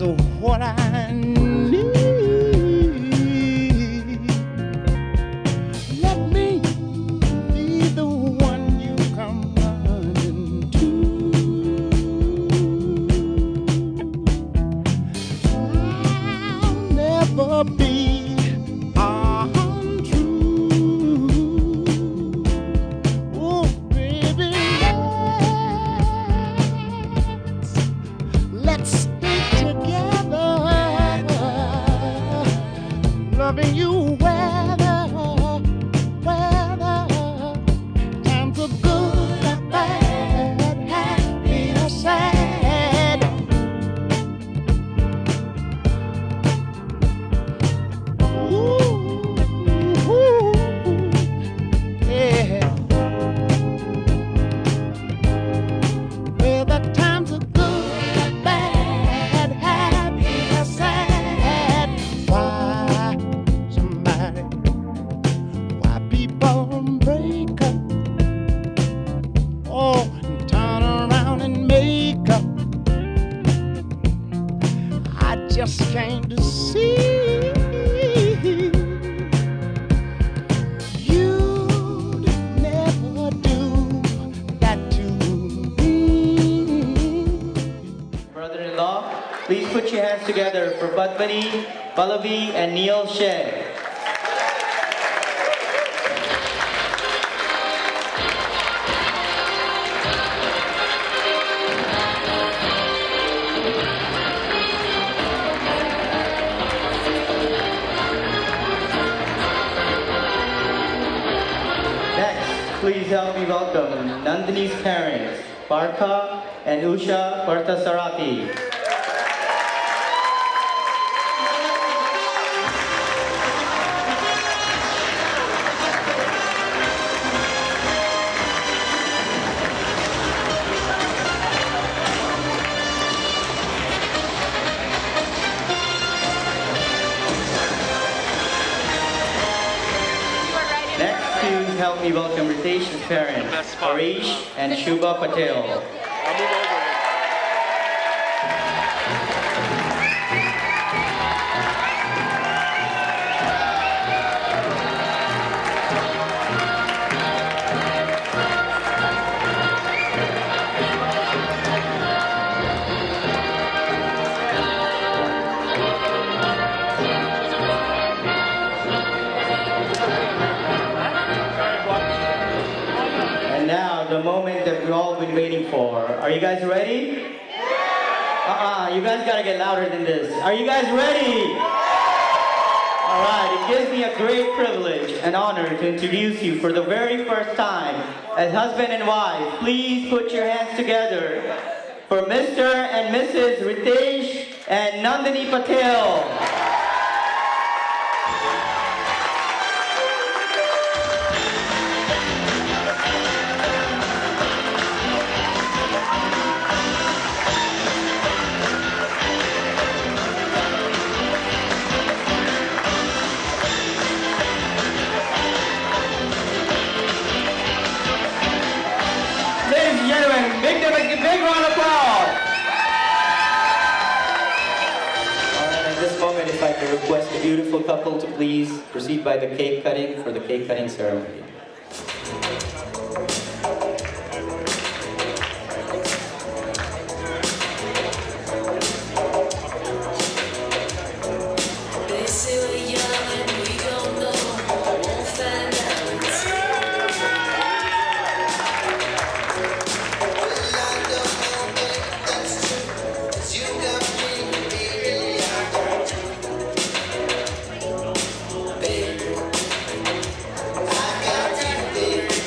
is what I need. Let me be the one you come running to. I'll never be untrue. Oh, baby, let's stay together, loving you weather times are good and bad, happy or sad. Ooh, yeah. Well, the times are good, bad, happy or sad. Why people break up? Oh, and turn around and make up. I just can't see. You'd never do that to me. Brother-in-law, please put your hands together for Padmini, Pallavi, and Neil Shea. Next, please help me welcome Nandini's parents, Partha and Usha Parthasarathi. Next, please help me welcome Ritesh's parents, Harish and Shubha Patel. And now, the moment that we've all been waiting for. Are you guys ready? You guys gotta get louder than this. Are you guys ready? All right, it gives me a great privilege and honor to introduce you for the very first time as husband and wife. Please put your hands together for Mr. and Mrs. Ritesh and Nandini Patel. Ladies and gentlemen, make them a big round of applause. All right, at this moment, if I could request the beautiful couple to please proceed by the cake cutting for the cake cutting ceremony. I got you, baby.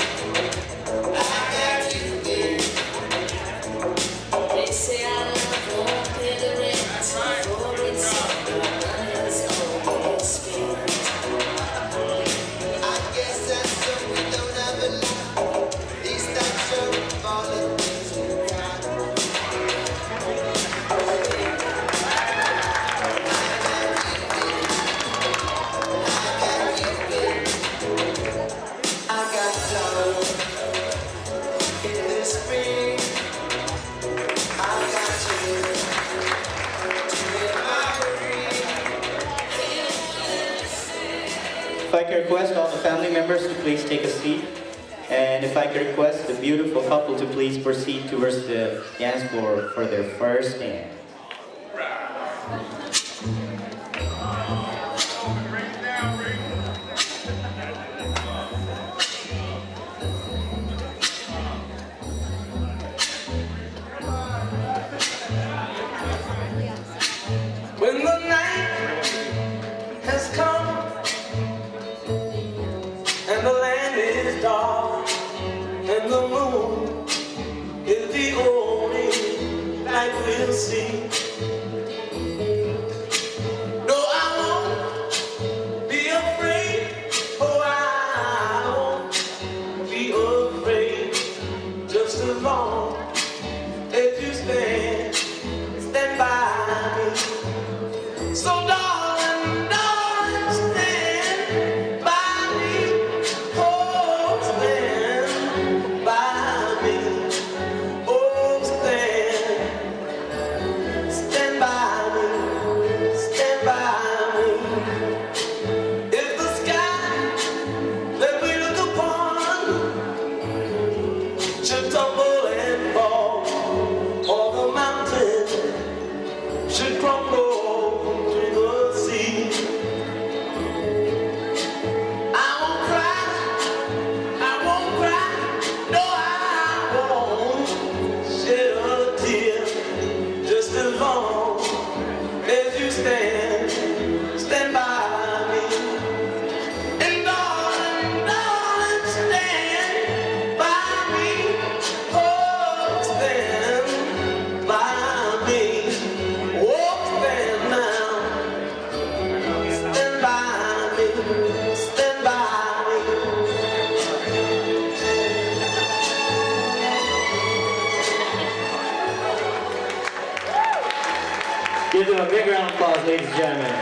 could request all the family members to please take a seat. And if I could request the beautiful couple to please proceed towards the dance floor for their first dance. When the night has come and the land is dark and the moon is the only light we'll see. No, I won't be afraid. Oh, I won't be afraid. Just as long as you stand by me. So darling, darling, stand by me. Oh, stand by me. Oh, stand by me. Stand by me. If the sky that we look upon should tumble and fall, or the mountain should crumble, stand by me. And darling, darling, stand by me. Oh, stand by me. Oh, stand now. Stand by me. Stand by me. Give them a big round of applause, ladies and gentlemen.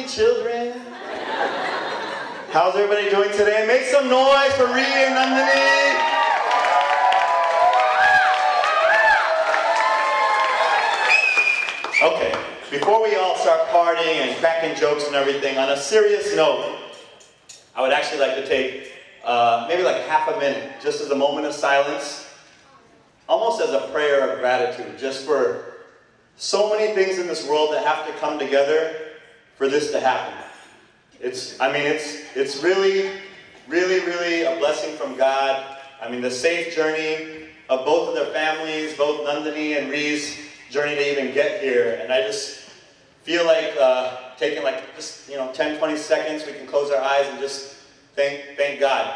Children. How's everybody doing today? Make some noise for Ree and Nandini. Okay, before we all start partying and cracking jokes and everything, on a serious note, I would actually like to take maybe like half a minute, just as a moment of silence, almost as a prayer of gratitude, just for so many things in this world that have to come together for this to happen. It's really, really, really a blessing from God. I mean, the safe journey of both of their families, both Nandini and Ree's journey to even get here. And I just feel like taking like just 10, 20 seconds, we can close our eyes and just thank God,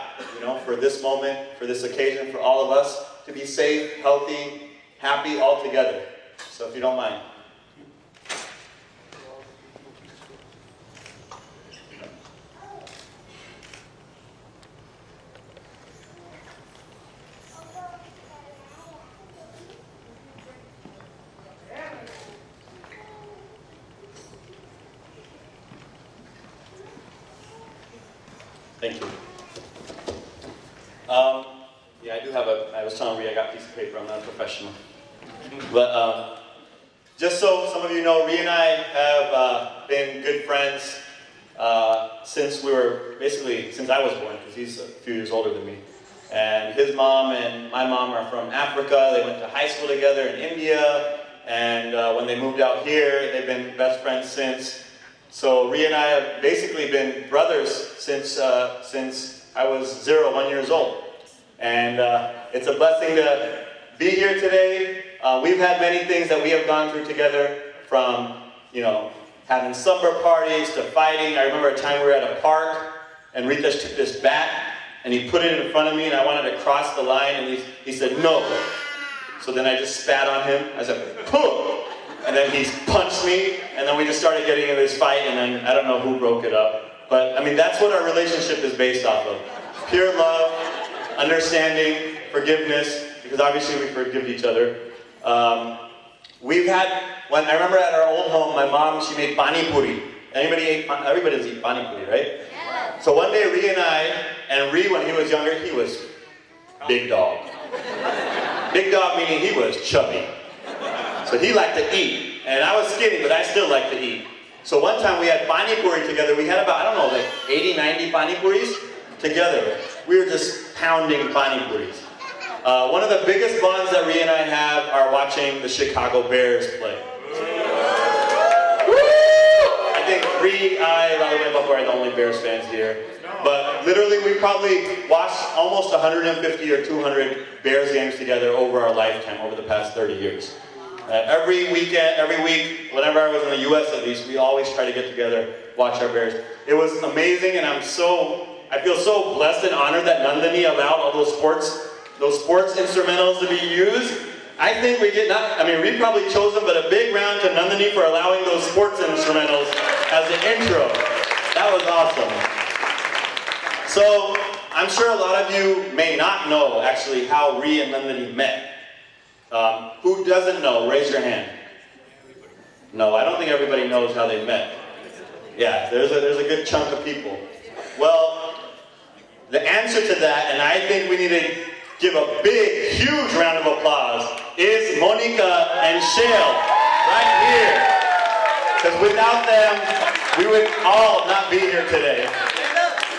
for this moment, for this occasion, for all of us to be safe, healthy, happy all together. So if you don't mind. Thank you. Yeah, I do have I was telling Ree I got a piece of paper, I'm not a professional. But just so some of you know, Ree and I have been good friends since I was born, because he's a few years older than me. And his mom and my mom are from Africa. They went to high school together in India, and when they moved out here, they've been best friends since. So Ree and I have basically been brothers since I was 1 year old. And it's a blessing to be here today. We've had many things that we have gone through together, from, having slumber parties to fighting. I remember a time we were at a park, and Ritesh took this bat, and he put it in front of me, and I wanted to cross the line, and he said, no. So then I just spat on him. I said, pull! And then he punched me, and then we just started getting in this fight, and then I don't know who broke it up. But, I mean, that's what our relationship is based off of. Pure love, understanding, forgiveness, because obviously we forgive each other. We've had, I remember at our old home, my mom, she made pani puri. Everybody does eat pani puri, right? Yeah. So one day, Ree, when he was younger, he was big dog. Big dog meaning he was chubby. So he liked to eat. And I was skinny, but I still liked to eat. So one time we had pani puri together. We had about, I don't know, like 80, 90 pani puris together. We were just pounding pani puris. One of the biggest bonds that Ree and I have are watching the Chicago Bears play. I think Ree, are the only Bears fans here. But literally, we probably watched almost 150 or 200 Bears games together over our lifetime, over the past 30 years. Every weekend, every week, whenever I was in the US at least, we always try to get together, watch our Bears. It was amazing, and I feel so blessed and honored that Nandini allowed all those sports instrumentals to be used. I think we we probably chose them, but a big round to Nandini for allowing those sports instrumentals as the intro. That was awesome. So, I'm sure a lot of you may not know, actually, how Ree and Nandini met. Who doesn't know? Raise your hand. No, I don't think everybody knows how they met. Yeah, there's a good chunk of people. Well, the answer to that, and I think we need to give a big, huge round of applause, is Monica and Shale, right here. Because without them, we would all not be here today.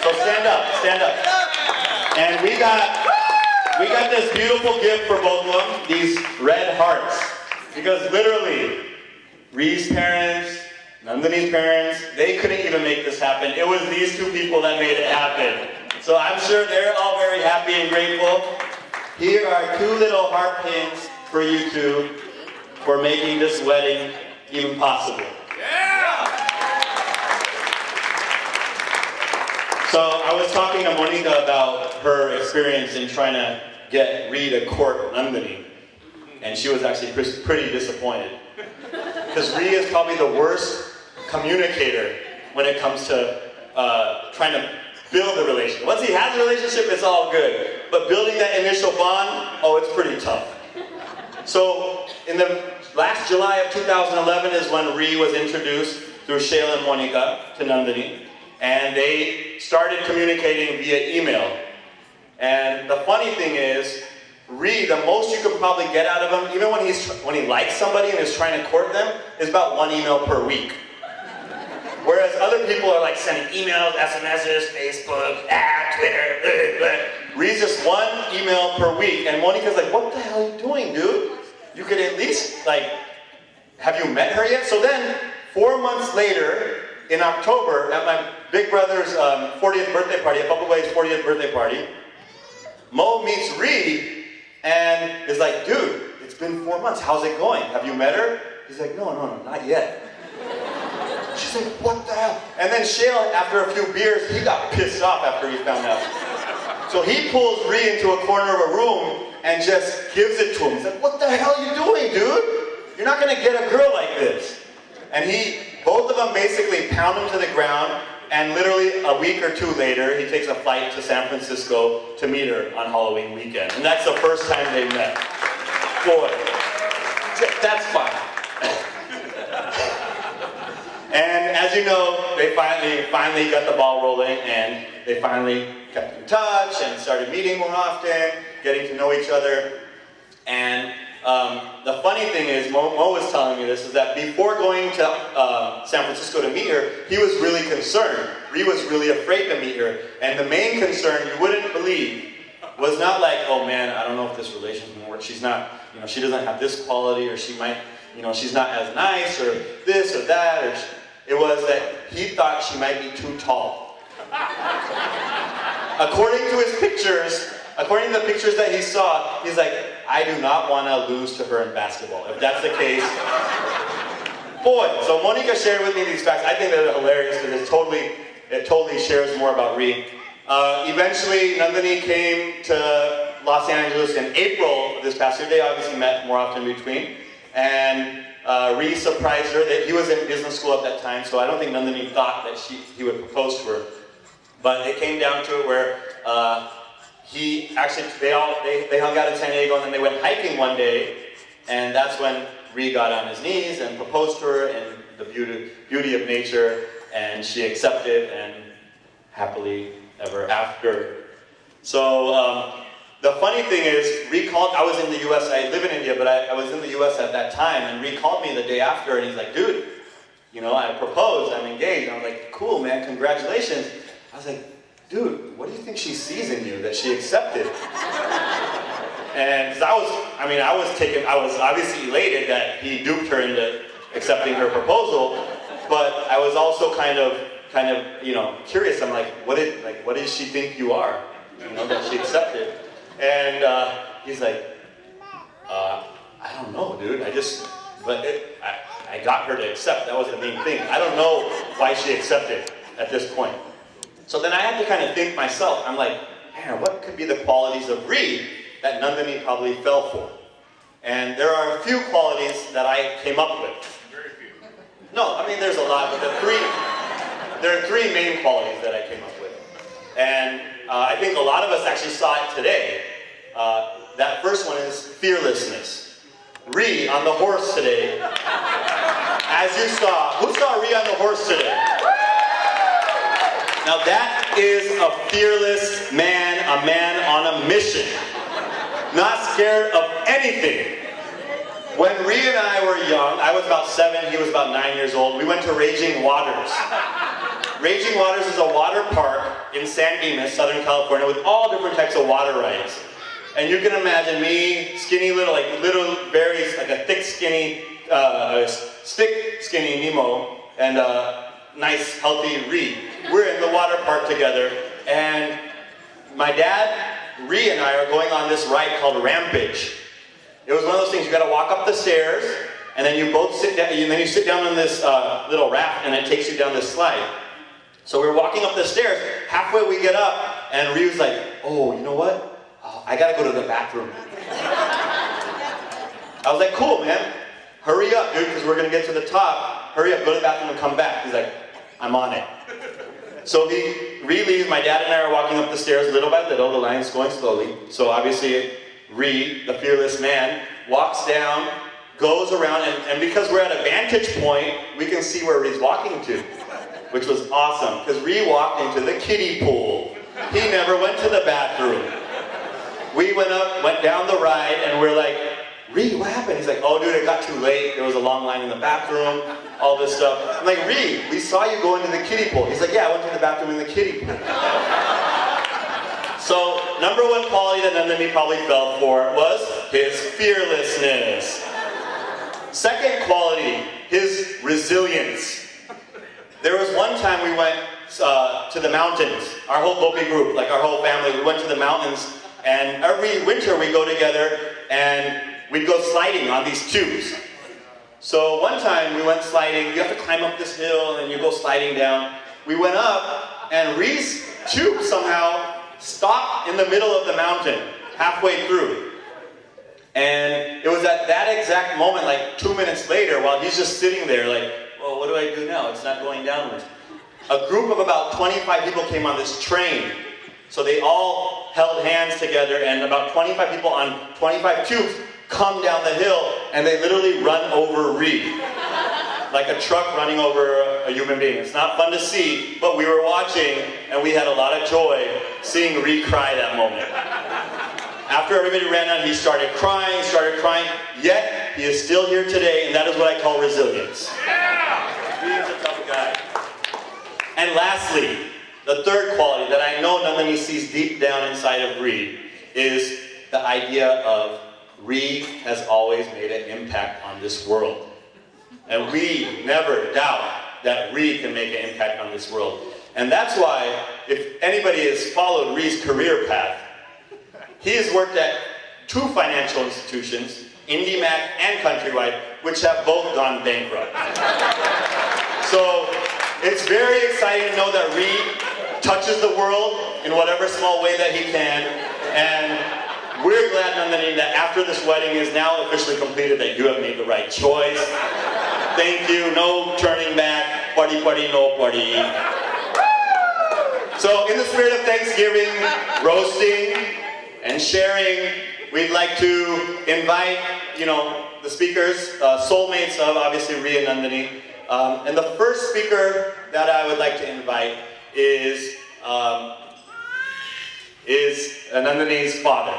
So stand up, stand up. And we got this beautiful gift for both of them, these red hearts. Because literally, Ree's parents, Nandini's parents, they couldn't even make this happen. It was these two people that made it happen. So I'm sure they're all very happy and grateful. Here are 2 little heart pins for you two for making this wedding even possible. Yeah! So I was talking to Monica about her experience in trying to get Ree to court Nandini, and she was actually pretty disappointed. Because Ree is probably the worst communicator when it comes to trying to build a relationship. Once he has a relationship, it's all good. But building that initial bond, oh, it's pretty tough. So in the last July of 2011 is when Ree was introduced through Shale and Monica to Nandini. And they started communicating via email. And the funny thing is, Ree, the most you could probably get out of him, even when he likes somebody and is trying to court them, is about 1 email per week. Whereas other people are like sending emails, SMSs, Facebook, Twitter, blah, blah. Ree's just 1 email per week. And Monica's like, what the hell are you doing, dude? You could at least, have you met her yet? So then, 4 months later, in October, at my big brother's 40th birthday party, at Bubba Way's 40th birthday party, Mo meets Ree and is like, dude, it's been 4 months, how's it going? Have you met her? He's like, no, not yet. She's like, what the hell? And then Shale, after a few beers, he got pissed off after he found out. So he pulls Ree into a corner of a room and just gives it to him. He's like, what the hell are you doing, dude? You're not gonna get a girl like this. And both of them basically pound him to the ground, and literally a week or 2 later, he takes a flight to San Francisco to meet her on Halloween weekend. And that's the first time they met. Boy, that's fun. And as you know, they finally got the ball rolling, and they finally kept in touch and started meeting more often, getting to know each other. And the funny thing is, Mo was telling me this, is that before going to San Francisco to meet her, he was really concerned. Ree was really afraid to meet her. And the main concern, you wouldn't believe, was not like, oh man, I don't know if this relationship can work. She's not, she doesn't have this quality, or she might, she's not as nice, or this or that, or it was that he thought she might be too tall. According to his pictures, according to the pictures that he saw, he's like, I do not want to lose to her in basketball. If that's the case, boy. So Monica shared with me these facts. I think they're hilarious because it totally shares more about Ree. Eventually, Nandini came to Los Angeles in April of this past year. They obviously met more often in between. And Ree surprised her. He was in business school at that time, so I don't think Nandini thought that he would propose to her. But it came down to it where he actually, they hung out in San Diego, and then they went hiking one day, and that's when Ree got on his knees and proposed to her in the beauty of nature, and she accepted, and happily ever after. So the funny thing is, Ree called, I was in the US, I live in India, but I was in the US at that time, and Ree called me the day after, and he's like, dude, you know, I proposed, I'm engaged. And I was like, cool, man, congratulations. I was like, dude, what do you think she sees in you that she accepted? And 'cause I was obviously elated that he duped her into accepting her proposal, but I was also kind of, you know, curious. I'm like, what does she think you are? You know, that she accepted. And he's like, I don't know, dude. I got her to accept. That was the main thing. I don't know why she accepted at this point. So then I had to kind of think myself. I'm like, man, what could be the qualities of Ree that Nandini probably fell for? And there are a few qualities that I came up with. Very few. No, I mean there's a lot, but there are three main qualities that I came up with. And I think a lot of us actually saw it today. That first one is fearlessness. Ree on the horse today. As you saw, who saw Ree on the horse today? Now that is a fearless man, a man on a mission. Not scared of anything. When Ree and I were young, I was about 7, he was about 9 years old, we went to Raging Waters. Raging Waters is a water park in San Dimas, Southern California, with all different types of water rides. And you can imagine me, skinny little, very, like a thick, skinny, skinny Nemo, and nice, healthy Ree. We're in the water park together, and my dad, Ree, and I are going on this ride called Rampage. It was one of those things, you gotta walk up the stairs, and then you both sit down, and then you sit down on this little raft, and it takes you down this slide. So we're walking up the stairs, halfway we get up, and Ree was like, oh, you know what? I gotta go to the bathroom. I was like, cool, man. Hurry up, dude, because we're gonna get to the top. Hurry up, go to the bathroom and come back. He's like, I'm on it. So Ree leaves, my dad and I are walking up the stairs little by little, the line's going slowly. So obviously, Ree, the fearless man, walks down, goes around, and because we're at a vantage point, we can see where Ree's walking to, which was awesome, because Ree walked into the kiddie pool. He never went to the bathroom. We went down the ride, and we're like, Ree, what happened? He's like, oh dude, it got too late. There was a long line in the bathroom, all this stuff. I'm like, Ree, we saw you go into the kiddie pool. He's like, yeah, I went to the bathroom in the kiddie pool. So, number one quality that Nandini probably fell for was his fearlessness. Second quality, his resilience. There was one time we went to the mountains, our whole Gopi group, like our whole family, we went to the mountains, and every winter we go together and we'd go sliding on these tubes. So one time we went sliding, you have to climb up this hill and you go sliding down. We went up and Ree's tube somehow stopped in the middle of the mountain, halfway through. And it was at that exact moment, like 2 minutes later, while he's just sitting there like, well, what do I do now? It's not going downwards. A group of about 25 people came on this train. So they all held hands together, and about 25 people on 25 tubes come down the hill, and they literally run over Ree. Like a truck running over a human being. It's not fun to see, but we were watching, and we had a lot of joy seeing Ree cry that moment. After everybody ran out, he started crying, yet he is still here today, and that is what I call resilience. He is a tough guy. And lastly, the third quality that I know Nandini sees deep down inside of Ree is the idea of Ree has always made an impact on this world. And we never doubt that Ree can make an impact on this world. And that's why, if anybody has followed Ree's career path, he has worked at 2 financial institutions, IndyMac and Countrywide, which have both gone bankrupt. So it's very exciting to know that Ree touches the world in whatever small way that he can. And we're glad, Nandini, that after this wedding is now officially completed, that you have made the right choice. Thank you. No turning back. Party, party, no party. So in the spirit of Thanksgiving, roasting, and sharing, we'd like to invite, the speakers, soulmates of obviously Rhea and Nandini. And the first speaker that I would like to invite is Nandini's father.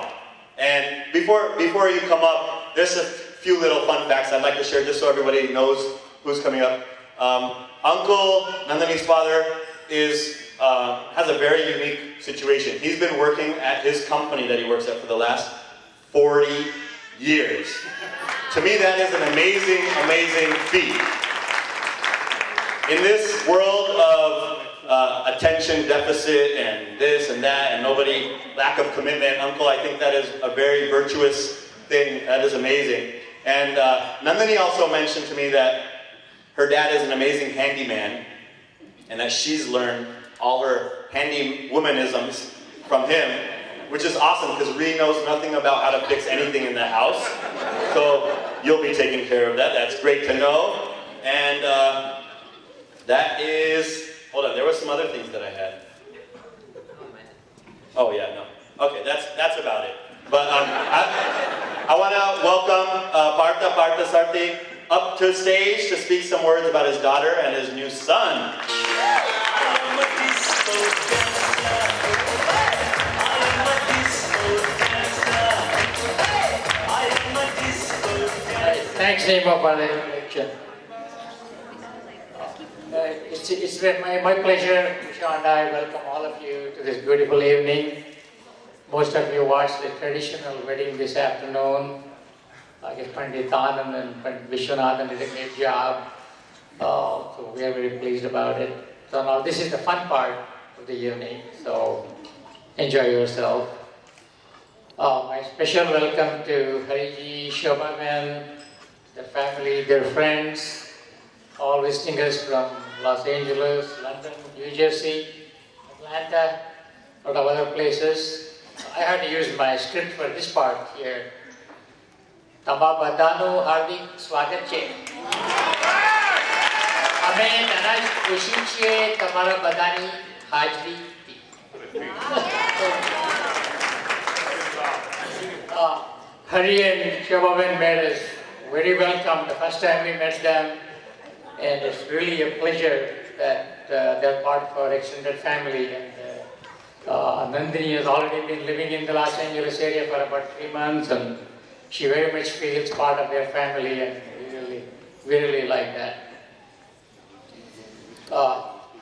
And before you come up, there's a few little fun facts I'd like to share just so everybody knows who's coming up. Uncle Nandini's father has a very unique situation. He's been working at his company that he works at for the last 40 years. To me, that is an amazing, amazing feat. In this world of attention deficit and this and that and lack of commitment, Uncle, I think that is a very virtuous thing. That is amazing. And Nandini also mentioned to me that her dad is an amazing handyman and that she's learned all her handy womanisms from him, which is awesome because Rhea knows nothing about how to fix anything in the house. So you'll be taking care of that. That's great to know. And that is, hold on, there were some other things that I had. Oh yeah, no. Okay, that's about it. But I want to welcome Partha Sarthi up to stage to speak some words about his daughter and his new son. Thanks, Nemo, for the introduction. It's been my pleasure, Vishnu and I welcome all of you to this beautiful evening. Most of you watched the traditional wedding this afternoon. I guess Pandit Anand and Pandit Vishwanathan did a great job. So we are very pleased about it. So now this is the fun part of the evening, so enjoy yourself. My special welcome to Hariji, Shobhaman, their family, their friends, all visiting us from Los Angeles, London, New Jersey, Atlanta, a lot of other places. I had to use my script for this part here. Tama badanu hardik swagat che. Hame nanaj khushi che tamara badani hajri thi. Hari and Shobhavan made us very welcome the first time we met them, and it's really a pleasure that they're part of our extended family. And Nandini has already been living in the Los Angeles area for about 3 months, and she very much feels part of their family, and we really like that.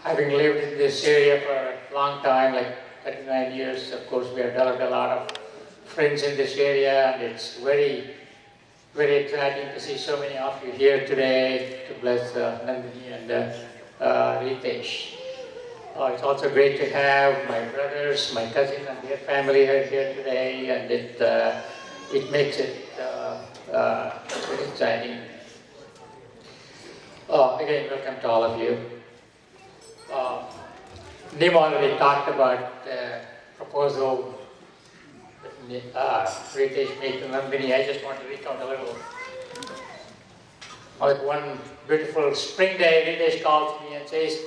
Having lived in this area for a long time, like 39 years, of course, we have developed a lot of friends in this area, and it's very, very exciting to see so many of you here today to bless Nandini and Ritesh. It's also great to have my brothers, my cousin, and their family here today, and it makes it very exciting. Again, welcome to all of you. Nim already talked about the proposal that Ritesh made to Nandini. I just want to recount a little. Like one beautiful spring day, Ritesh calls me and says,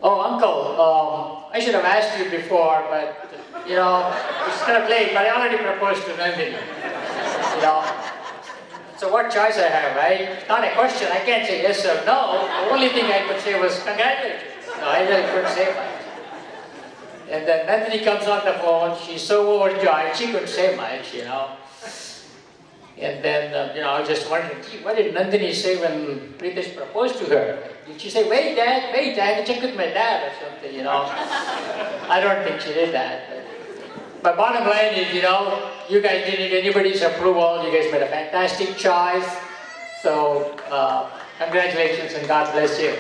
"Oh, Uncle, I should have asked you before, but it's kind of late, but I already proposed to Nandini. So what choice I have, right? It's not a question, I can't say yes or no. The only thing I could say was congratulations. No, I really couldn't say much. And then Nandini comes on the phone, she's so overjoyed, she couldn't say much, And then, I was just wondering, what did Nandini say when Ritesh proposed to her? Did she say, wait, Dad, I have to check with my dad or something, I don't think she did that. But bottom line is, you guys didn't need anybody's approval. You guys made a fantastic choice. So, congratulations and God bless you.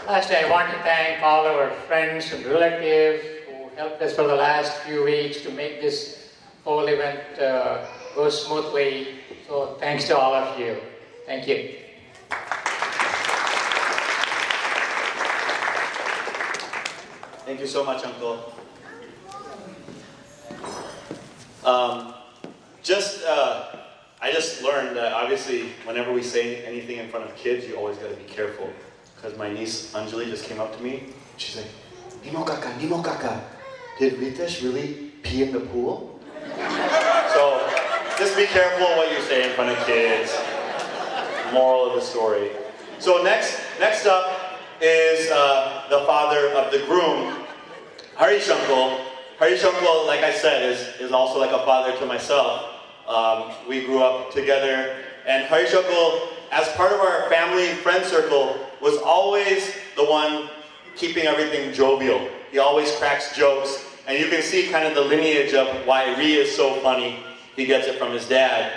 Lastly, I want to thank all our friends and relatives who helped us for the last few weeks to make this whole event go smoothly. So thanks to all of you. Thank you. Thank you so much, Uncle. I just learned that obviously whenever we say anything in front of kids, you always got to be careful. Because my niece Anjali just came up to me. She's like, Nimo Kaka, did Ritesh really pee in the pool? So just be careful what you say in front of kids. Moral of the story. So next up is the father of the groom, Harish Uncle. Harish Uncle, like I said, is also like a father to myself. We grew up together, and Harish Uncle, as part of our family friend circle, was always the one keeping everything jovial. He always cracks jokes, and you can see kind of the lineage of why Ree is so funny. He gets it from his dad.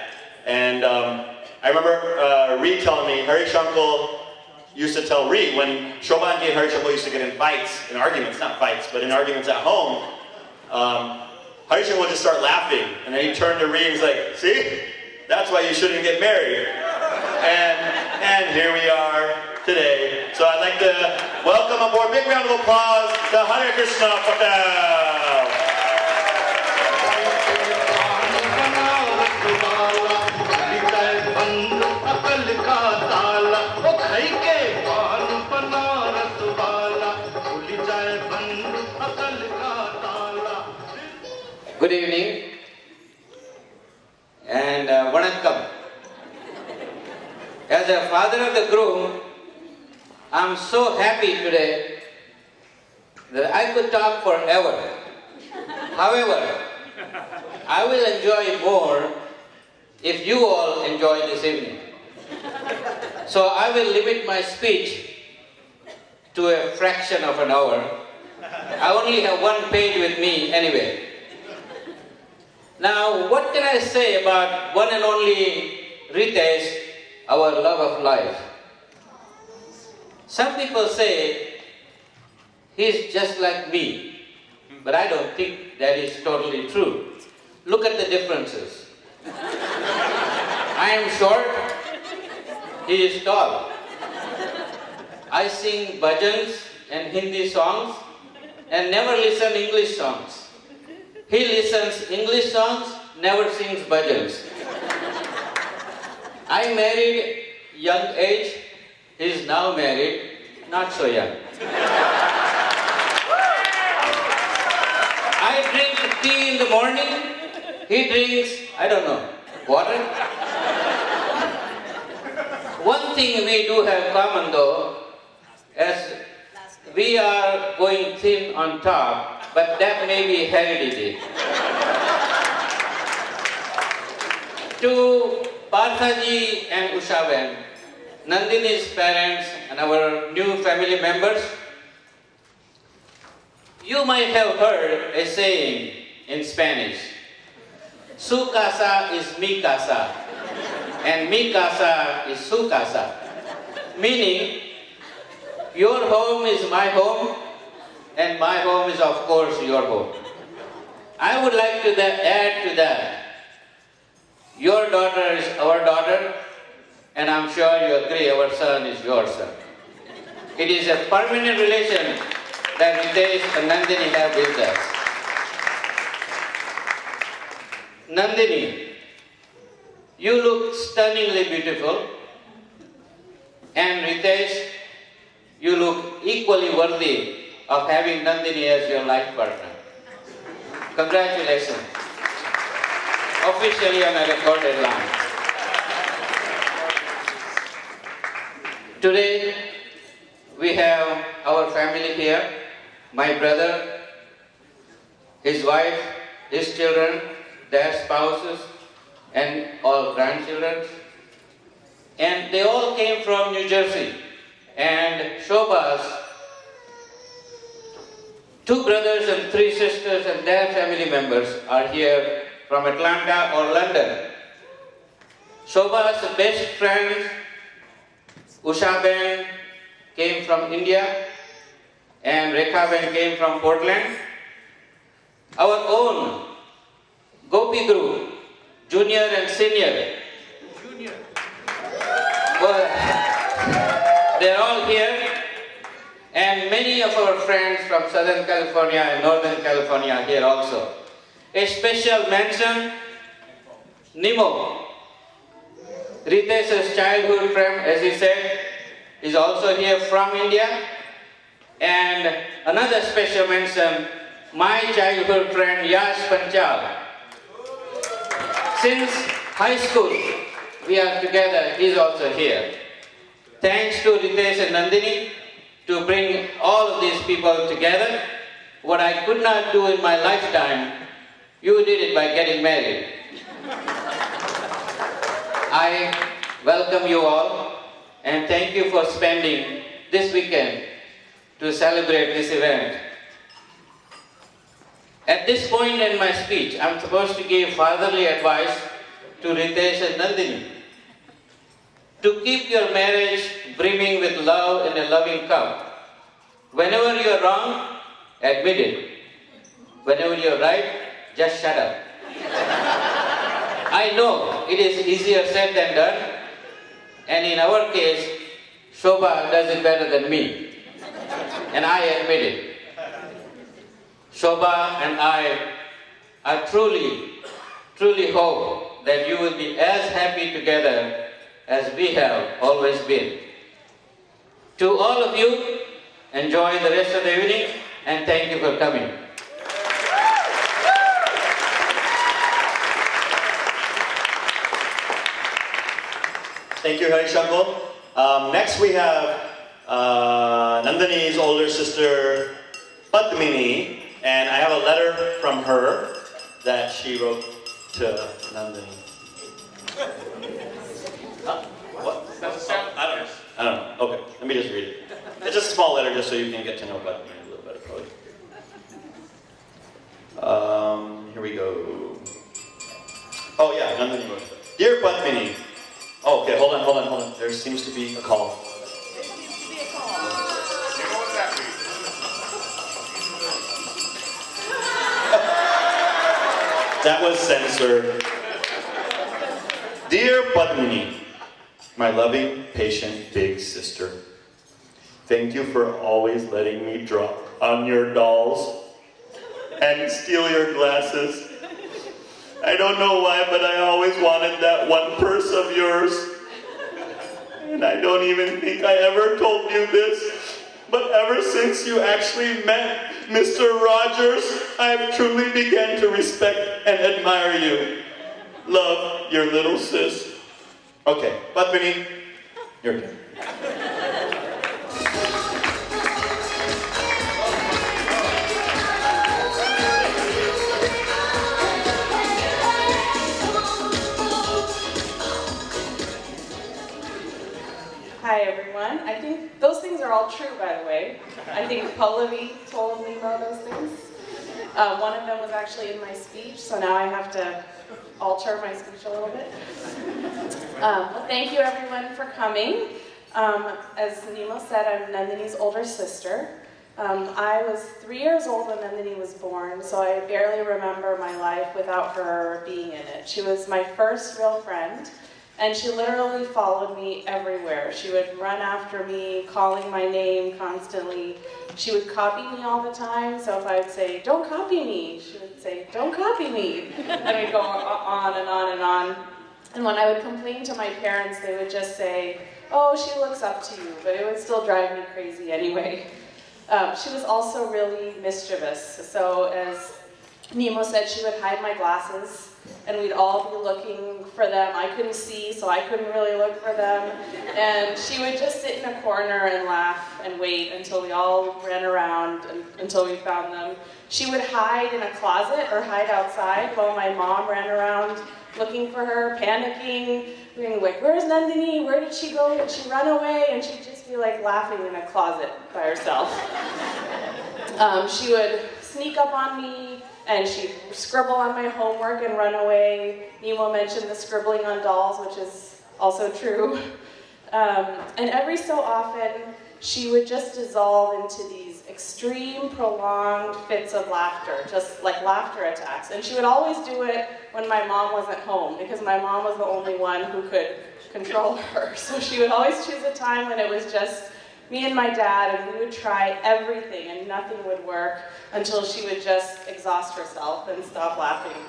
And I remember Ree telling me, Harish Uncle used to tell Ree, when Shobanji and Harish Uncle used to get in fights, in arguments, not fights, but in arguments at home, Harish Uncle would just start laughing, and then he'd turn to Ree and he's like, see? That's why you shouldn't get married. And here we are today. So I'd like to welcome aboard, big round of applause, to Hare Krishna Patel. Good evening and vanakkam. As a father of the groom, I'm so happy today that I could talk forever. However, I will enjoy more if you all enjoy this evening. So I will limit my speech to a fraction of an hour. I only have one page with me anyway. Now, what can I say about one and only Ritesh, our love of life? Some people say he's just like me, but I don't think that is totally true. Look at the differences. I am short, he is tall. I sing bhajans and Hindi songs and never listen English songs. He listens English songs, never sings bhajans. I married young age, he is now married, not so young. I drink tea in the morning, he drinks, I don't know, water. One thing we do have common though, as we are going thin on top, but that may be heredity. To Parthaji and Ushaben, Nandini's parents and our new family members, you might have heard a saying in Spanish, su casa is mi casa, and mi casa is su casa, meaning your home is my home, and my home is of course your home. I would like to add to that, your daughter is our daughter, and I'm sure you agree our son is your son. It is a permanent relation that Ritesh and Nandini have with us. Nandini, you look stunningly beautiful, and Ritesh, you look equally worthy of having Nandini as your life partner. Congratulations. Officially on a recorded line. Today, we have our family here, my brother, his wife, his children, their spouses, and all grandchildren. And they all came from New Jersey. And Shobha's two brothers and three sisters and their family members are here from Atlanta or London. Shobha's best friend, Ushaben, came from India, and Rekhaben came from Portland. Our own Gopi group, junior and senior. Well, they're all here, and many of our friends from Southern California and Northern California are here also. A special mention, Nimo. Ritesh's childhood friend, as he said, is also here from India. And another special mention, my childhood friend Yash Panchal. Since high school, we are together, he's also here. Thanks to Ritesh and Nandini to bring all of these people together. What I could not do in my lifetime, you did it by getting married. I welcome you all and thank you for spending this weekend to celebrate this event. At this point in my speech, I'm supposed to give fatherly advice to Ritesh and Nandini. To keep your marriage brimming with love in a loving cup. Whenever you're wrong, admit it. Whenever you're right, just shut up. I know it is easier said than done, and in our case, Shobha does it better than me, and I admit it. Shobha and I truly hope that you will be as happy together as we have always been. To all of you, enjoy the rest of the evening, and thank you for coming. Thank you, Hari Shankar. Next we have Nandini's older sister, Padmini, and I have a letter from her that she wrote to Nandini. What? I don't know. Okay, let me just read it. It's just a small letter just so you can get to know Padmini a little better, probably. Here we go. Oh yeah, Nandini wrote it. Dear Padmini. Oh, okay, hold on. There seems to be a call. That was censored. Dear Padmini, my loving, patient, big sister, thank you for always letting me drop on your dolls and steal your glasses. I don't know why, but I always wanted that one purse of yours. And I don't even think I ever told you this, but ever since you actually met Mr. Rogers, I have truly begun to respect and admire you. Love, your little sis. Okay, Padmini, your turn. Hi everyone. I think those things are all true, by the way. I think Pallavi told me about those things. One of them was actually in my speech, so now I have to alter my speech a little bit. Well, thank you everyone for coming. As Nemo said, I'm Nandini's older sister. I was 3 years old when Nandini was born, so I barely remember my life without her being in it. She was my first real friend. And she literally followed me everywhere. She would run after me, calling my name constantly. She would copy me all the time, so if I would say, don't copy me, she would say, don't copy me. And we'd go on and on and on. And when I would complain to my parents, they would just say, oh, she looks up to you, but it would still drive me crazy anyway. She was also really mischievous. So as Nemo said, she would hide my glasses, and we'd all be looking for them. I couldn't see, so I couldn't really look for them. And she would just sit in a corner and laugh and wait until we all ran around until we found them. She would hide in a closet or hide outside while my mom ran around looking for her, panicking, being like, where's Nandini? Where did she go? Did she run away? And she'd just be like laughing in a closet by herself. She would sneak up on me, and she'd scribble on my homework and run away. Nemo mentioned the scribbling on dolls, which is also true. And every so often, she would just dissolve into these extreme, prolonged fits of laughter, just like laughter attacks. And she would always do it when my mom wasn't home, because my mom was the only one who could control her. So she would always choose a time when it was just me and my dad, and we would try everything, and nothing would work until she would just exhaust herself and stop laughing.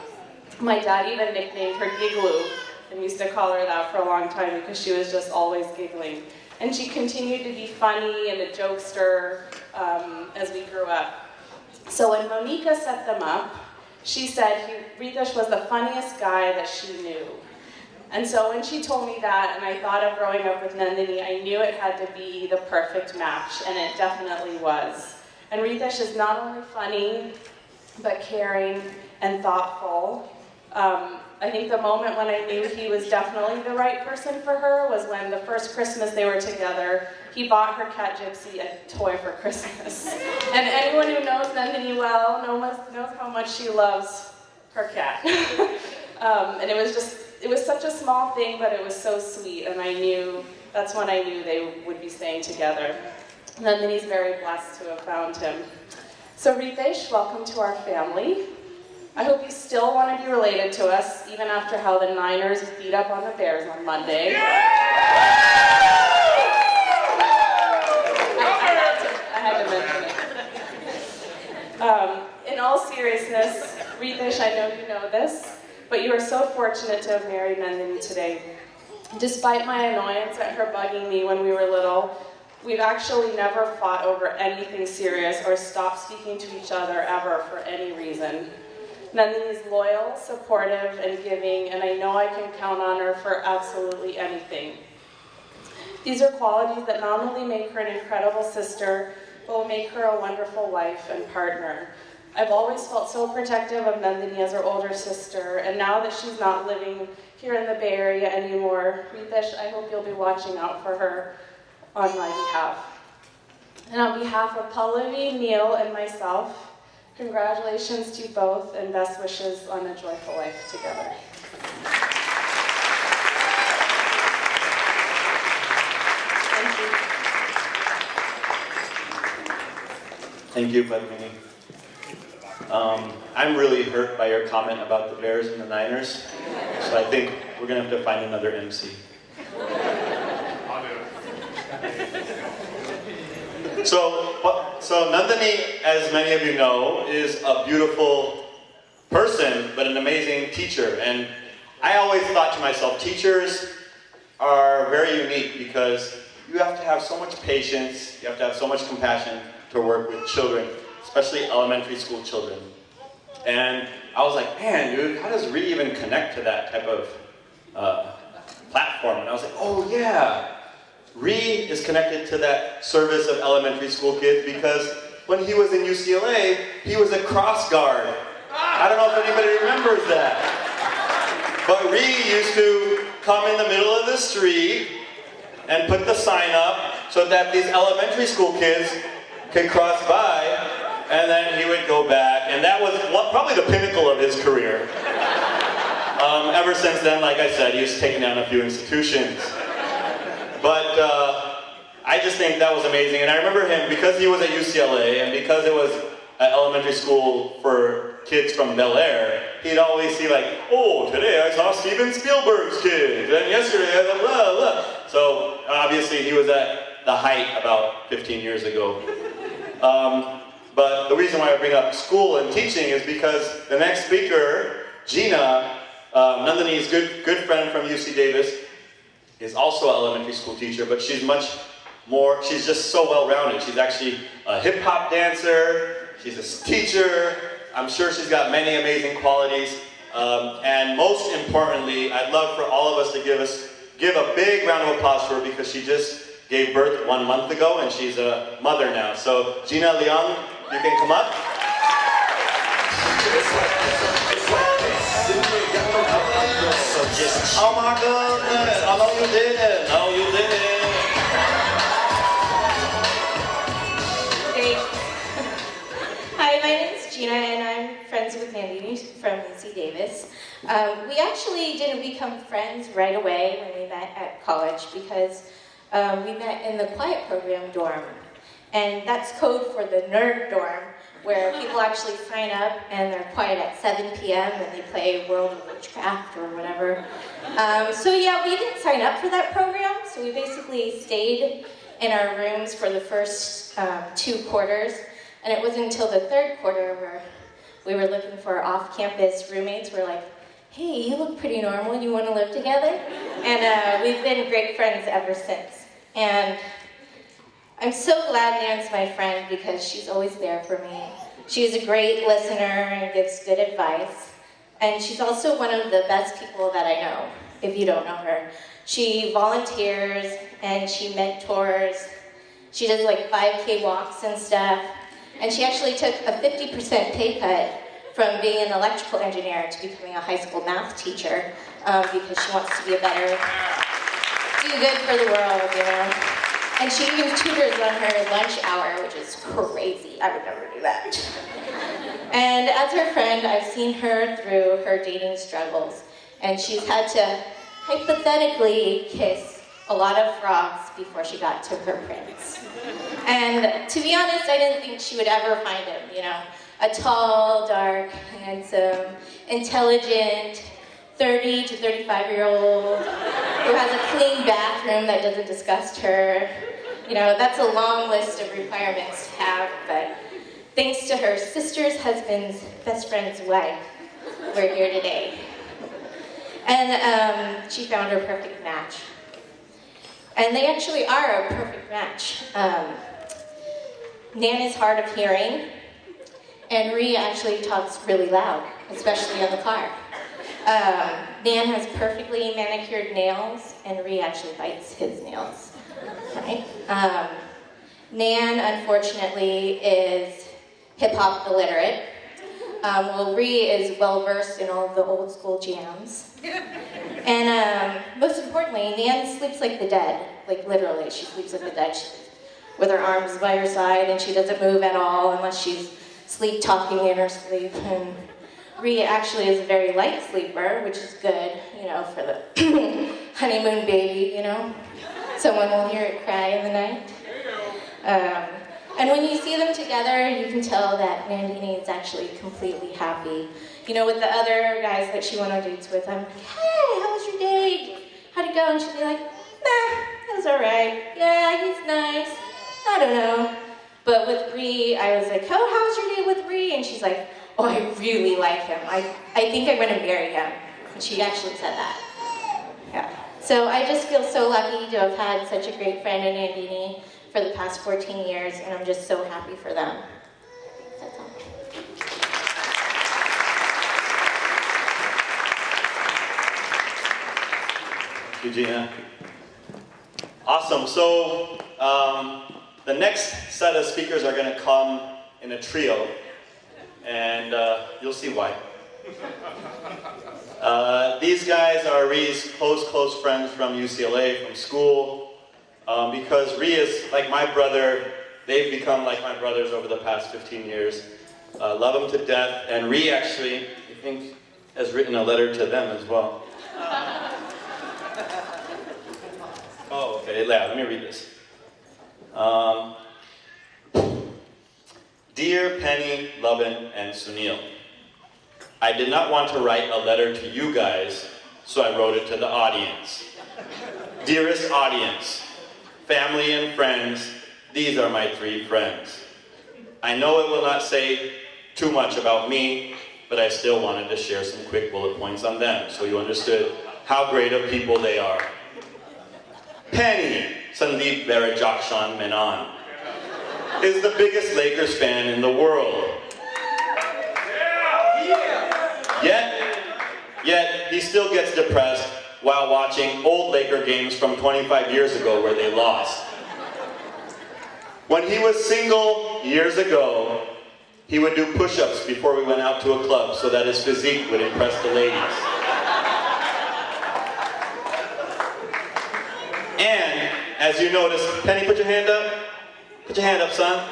My dad even nicknamed her Gigloo, and used to call her that for a long time because she was just always giggling. And she continued to be funny and a jokester as we grew up. So when Monica set them up, she said Ritesh was the funniest guy that she knew. And so when she told me that, and I thought of growing up with Nandini, I knew it had to be the perfect match, and it definitely was. And Ritesh is not only funny, but caring and thoughtful. I think the moment when I knew he was definitely the right person for her was when the first Christmas they were together, he bought her cat Gypsy a toy for Christmas. And anyone who knows Nandini well knows how much she loves her cat. And it was such a small thing, but it was so sweet, and that's when I knew they would be staying together. Nandini's very blessed to have found him. So Ritesh, welcome to our family. I hope you still want to be related to us, even after how the Niners beat up on the Bears on Monday. I had to mention it. In all seriousness, Ritesh, I know you know this, but you are so fortunate to have married Nandini today. Despite my annoyance at her bugging me when we were little, we've actually never fought over anything serious or stopped speaking to each other ever for any reason. Nandini is loyal, supportive, and giving, and I know I can count on her for absolutely anything. These are qualities that not only make her an incredible sister, but will make her a wonderful wife and partner. I've always felt so protective of Nandini as her older sister, and now that she's not living here in the Bay Area anymore, Ritesh, I hope you'll be watching out for her on my behalf. And on behalf of Pallavi, Neil, and myself, congratulations to you both, and best wishes on a joyful life together. Thank you. Thank you, Padmini. I'm really hurt by your comment about the Bears and the Niners, so I think we're going to have to find another MC. So Nandini, as many of you know, is a beautiful person, but an amazing teacher. And I always thought to myself, teachers are very unique because you have to have so much patience, you have to have so much compassion to work with children, especially elementary school children. And I was like, man, dude, how does Ree even connect to that type of platform? And I was like, oh yeah. Ree is connected to that service of elementary school kids because when he was in UCLA, he was a cross guard. I don't know if anybody remembers that. But Ree used to come in the middle of the street and put the sign up so that these elementary school kids could cross by, and then he would go back. And that was probably the pinnacle of his career. Ever since then, like I said, he's taken down a few institutions. But I just think that was amazing. And I remember him, because he was at UCLA, and because it was an elementary school for kids from Bel Air, he'd always see like, oh, today I saw Steven Spielberg's kids, and yesterday I saw blah, blah. So obviously he was at the height about 15 years ago. But the reason why I bring up school and teaching is because the next speaker, Gina, Nandini's good friend from UC Davis, is also an elementary school teacher, but she's much more, she's just so well-rounded. She's actually a hip-hop dancer, she's a teacher, I'm sure she's got many amazing qualities, and most importantly, I'd love for all of us to give a big round of applause for her because she just gave birth 1 month ago and she's a mother now. So Gina Leung, you can come up. Oh my goodness, I know you did it, no you didn't. Hi, my name is Gina and I'm friends with Nandini from UC Davis. We actually didn't become friends right away when we met at college because we met in the quiet program dorm. And that's code for the nerd dorm, where people actually sign up and they're quiet at 7 p.m. and they play World of Witchcraft or whatever. So yeah, we didn't sign up for that program, so we basically stayed in our rooms for the first 2 quarters, and it wasn't until the 3rd quarter where we were looking for off-campus roommates. We're like, hey, you look pretty normal, you want to live together? And we've been great friends ever since. And I'm so glad Nan's my friend because she's always there for me. She's a great listener and gives good advice. And she's also one of the best people that I know, if you don't know her. She volunteers and she mentors. She does like 5K walks and stuff. And she actually took a 50% pay cut from being an electrical engineer to becoming a high school math teacher because she wants to be a better, do good for the world, you know. And she even tutors on her lunch hour, which is crazy. I would never do that. And as her friend, I've seen her through her dating struggles. And she's had to hypothetically kiss a lot of frogs before she got to her prince. And to be honest, I didn't think she would ever find him, you know. A tall, dark, handsome, intelligent, 30 to 35-year-old who has a clean bathroom that doesn't disgust her. You know, that's a long list of requirements to have, but thanks to her sister's husband's best friend's wife, we're here today. And she found her perfect match. And they actually are a perfect match. Nan is hard of hearing, and Rhea actually talks really loud, especially in the car. Nan has perfectly manicured nails, and Rhea actually bites his nails. Right? Nan, unfortunately, is hip-hop illiterate. Well, Rhea is well-versed in all of the old-school jams. And most importantly, Nan sleeps like the dead. Like, literally, she sleeps like the dead. With her arms by her side, and she doesn't move at all unless she's sleep-talking in her sleep. And Rhea actually is a very light sleeper, which is good, you know, for the honeymoon baby, you know. Someone will hear it cry in the night. And when you see them together, you can tell that Nandini is actually completely happy. You know, with the other guys that she went on dates with, I'm like, hey, how was your date? How'd it go? And she'd be like, nah, it was all right. Yeah, he's nice. I don't know. But with Bree, I was like, oh, how was your date with Bree? And she's like, oh, I really like him. I think I'm going to marry him. And she actually said that. Yeah. So I just feel so lucky to have had such a great friend in Nandini for the past 14 years, and I'm just so happy for them. That's all. Thank you, Gina. Awesome. So the next set of speakers are going to come in a trio, and you'll see why. These guys are Rhee's close friends from UCLA, from school. Because Rhea is like my brother, they've become like my brothers over the past 15 years. Love them to death, and Rhea actually, I think, has written a letter to them as well. Oh, okay, yeah, let me read this. Dear Penny, Lovin, and Sunil, I did not want to write a letter to you guys, so I wrote it to the audience. Dearest audience, family and friends, these are my 3 friends. I know it will not say too much about me, but I still wanted to share some quick bullet points on them so you understood how great of people they are. Penny, Sandeep Varajakshan Menon, is the biggest Lakers fan in the world. Yet he still gets depressed while watching old Laker games from 25 years ago where they lost. When he was single years ago, he would do push-ups before we went out to a club so that his physique would impress the ladies. And, as you notice, Penny, put your hand up. Put your hand up, son.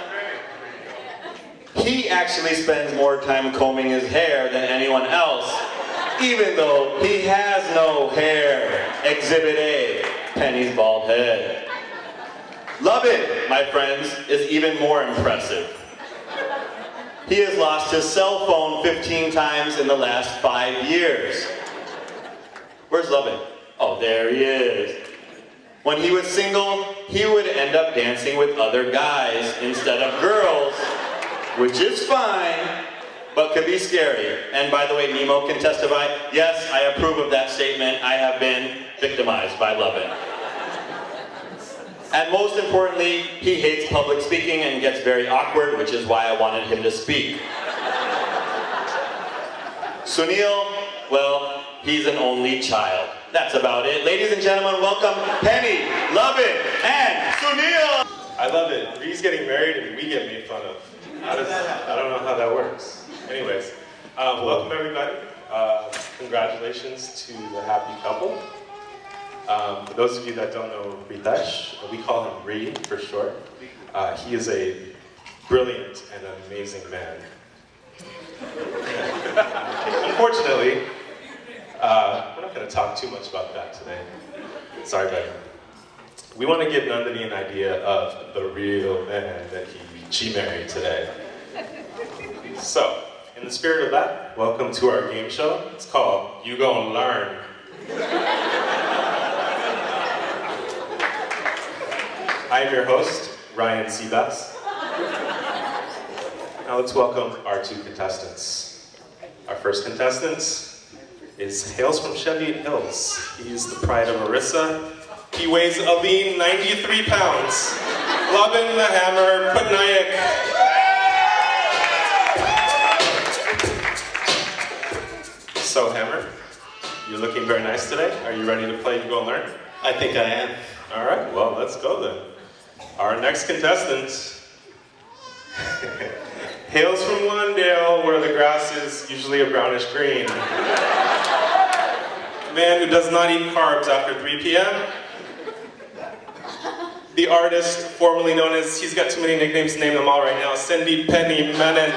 He actually spends more time combing his hair than anyone else, even though he has no hair. Exhibit A, Penny's bald head. Lovin, my friends, is even more impressive. He has lost his cell phone 15 times in the last 5 years. Where's Lovin? Oh, there he is. When he was single, he would end up dancing with other guys instead of girls, which is fine, but could be scary. And by the way, Nemo can testify. Yes, I approve of that statement. I have been victimized by Lovin. And most importantly, he hates public speaking and gets very awkward, which is why I wanted him to speak. Sunil, well, he's an only child. That's about it. Ladies and gentlemen, welcome Penny, Lovin, and Sunil. I love it. Ree's getting married and we get made fun of. I don't know how that works. Anyways, welcome everybody. Congratulations to the happy couple. For those of you that don't know Ritesh, we call him Ree for short. He is a brilliant and amazing man. Unfortunately, we're not going to talk too much about that today. Sorry, buddy. We want to give Nandini an idea of the real man that she married today. So, in the spirit of that, welcome to our game show. It's called You Gon' Learn. I am your host, Ryan Seabass. Now let's welcome our two contestants. Our first contestant hails from Cheviot Hills. He's the pride of Orissa. He weighs a lean 93 pounds. Lovin the Hammer Patnaik. So Hammer, you're looking very nice today. Are you ready to play You Gon' Learn? I think I am. All right, well, let's go then. Our next contestant hails from Lawndale, where the grass is usually a brownish green. A man who does not eat carbs after 3 p.m. The artist, formerly known as, he's got too many nicknames to name them all right now, Cindy Penny Menon.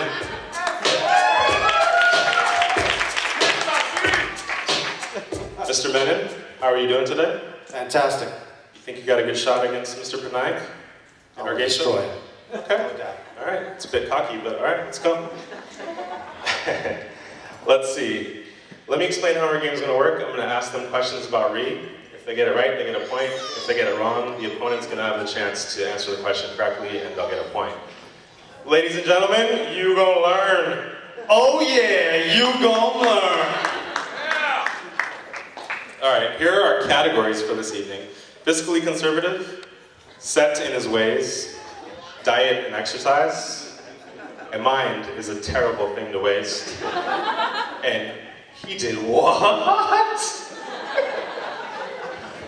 Mr. Menon, how are you doing today? Fantastic. You think you got a good shot against Mr. Patnaik? I'll destroy it. Okay. All right. It's a bit cocky, but all right, let's go. Let's see. Let me explain how our game's going to work. I'm going to ask them questions about Ree. If they get it right, they get a point. If they get it wrong, the opponent's going to have the chance to answer the question correctly, and they'll get a point. Ladies and gentlemen, you gon' learn. Oh yeah, you gon' learn. All right, here are our categories for this evening. Fiscally conservative, set in his ways, diet and exercise. A mind is a terrible thing to waste. And he did what?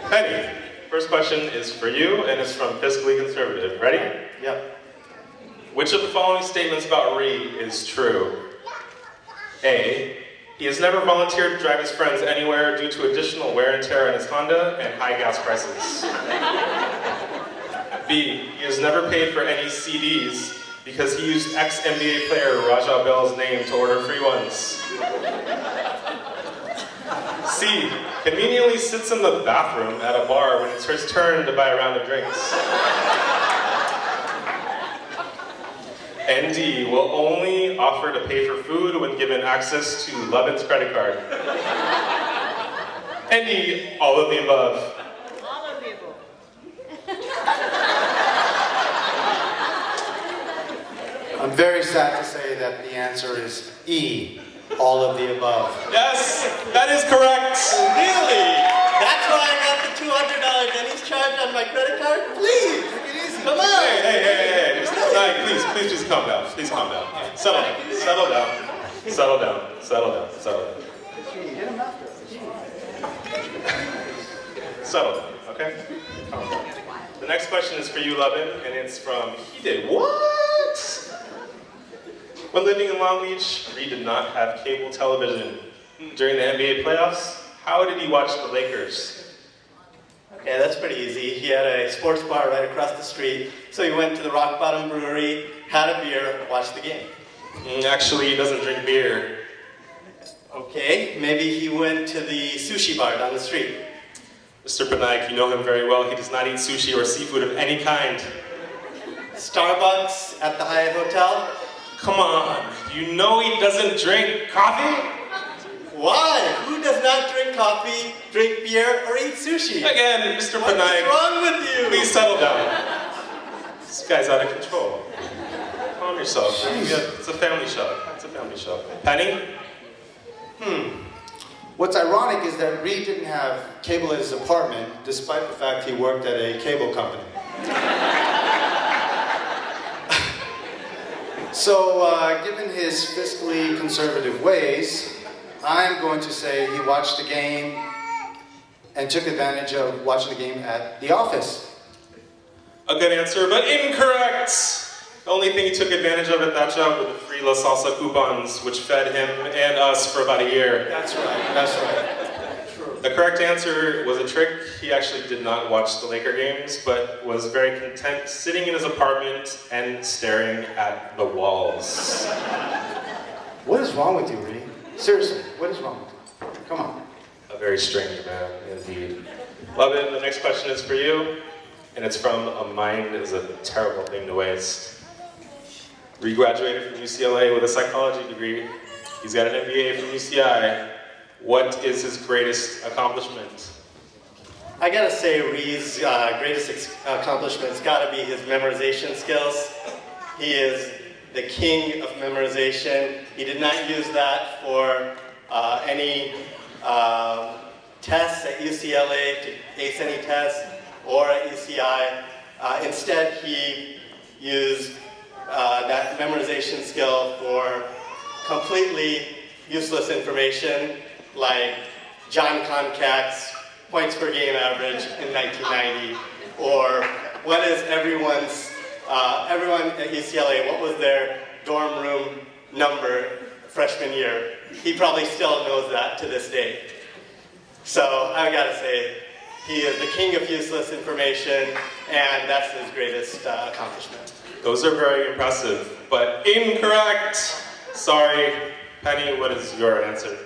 Penny, first question is for you, and it's from Fiscally Conservative. Ready? Yep. Which of the following statements about Ree is true? A, he has never volunteered to drive his friends anywhere due to additional wear and tear on his Honda and high gas prices. B, he has never paid for any CDs because he used ex-NBA player Raja Bell's name to order free ones. C, conveniently sits in the bathroom at a bar when it's his turn to buy a round of drinks. And D, will only offer to pay for food when given access to Lovin's credit card. And D, all of the above. All of the above. I'm very sad to say that the answer is E, all of the above. Yes, that is correct. Really? That's why I got the $200 Denny's charge on my credit card? Please, take it easy. Come on. Hey. Mr. Knight, please just calm down. Please calm down. Settle down. Settle down. Settle down. Settle down, okay? Calm down. The next question is for you, Lovin, and it's from, he did what? When living in Long Beach, Reed did not have cable television. During the NBA playoffs, how did he watch the Lakers? Okay, that's pretty easy. He had a sports bar right across the street, so he went to the Rock Bottom Brewery, had a beer, and watched the game. Actually, he doesn't drink beer. Okay, maybe he went to the sushi bar down the street. Mr. Patnaik, you know him very well. He does not eat sushi or seafood of any kind. Starbucks at the Hyatt Hotel. Come on, you know he doesn't drink coffee? Why? Who does not drink coffee, drink beer, or eat sushi? Again, Mr. Patnaik. What's wrong with you? Please settle down. This guy's out of control. Calm yourself. It's a family show. It's a family show. Penny? What's ironic is that Reed didn't have cable at his apartment, despite the fact he worked at a cable company. So, given his fiscally conservative ways, I'm going to say he watched the game and took advantage of watching the game at the office. A good answer, but incorrect! The only thing he took advantage of at that job were the free La Salsa coupons, which fed him and us for about a year. That's right, that's right. True. The correct answer was a trick. He actually did not watch the Laker games, but was very content sitting in his apartment and staring at the walls. What is wrong with you, Reed? Seriously, what is wrong with you? Come on. A very strange man, indeed. Love it. The next question is for you, and it's from a mind is a terrible thing to waste. Reed graduated from UCLA with a psychology degree. He's got an MBA from UCI. What is his greatest accomplishment? I gotta say Reed's greatest accomplishment's gotta be his memorization skills. He is the king of memorization. He did not use that for any tests at UCLA to ace any tests or at UCI. Instead, he used that memorization skill for completely useless information like John Concack's points per game average in 1990, or what is everyone at UCLA, what was their dorm room number freshman year? He probably still knows that to this day. So I gotta say, he is the king of useless information, and that's his greatest accomplishment. Those are very impressive, but incorrect! Sorry. Penny, what is your answer?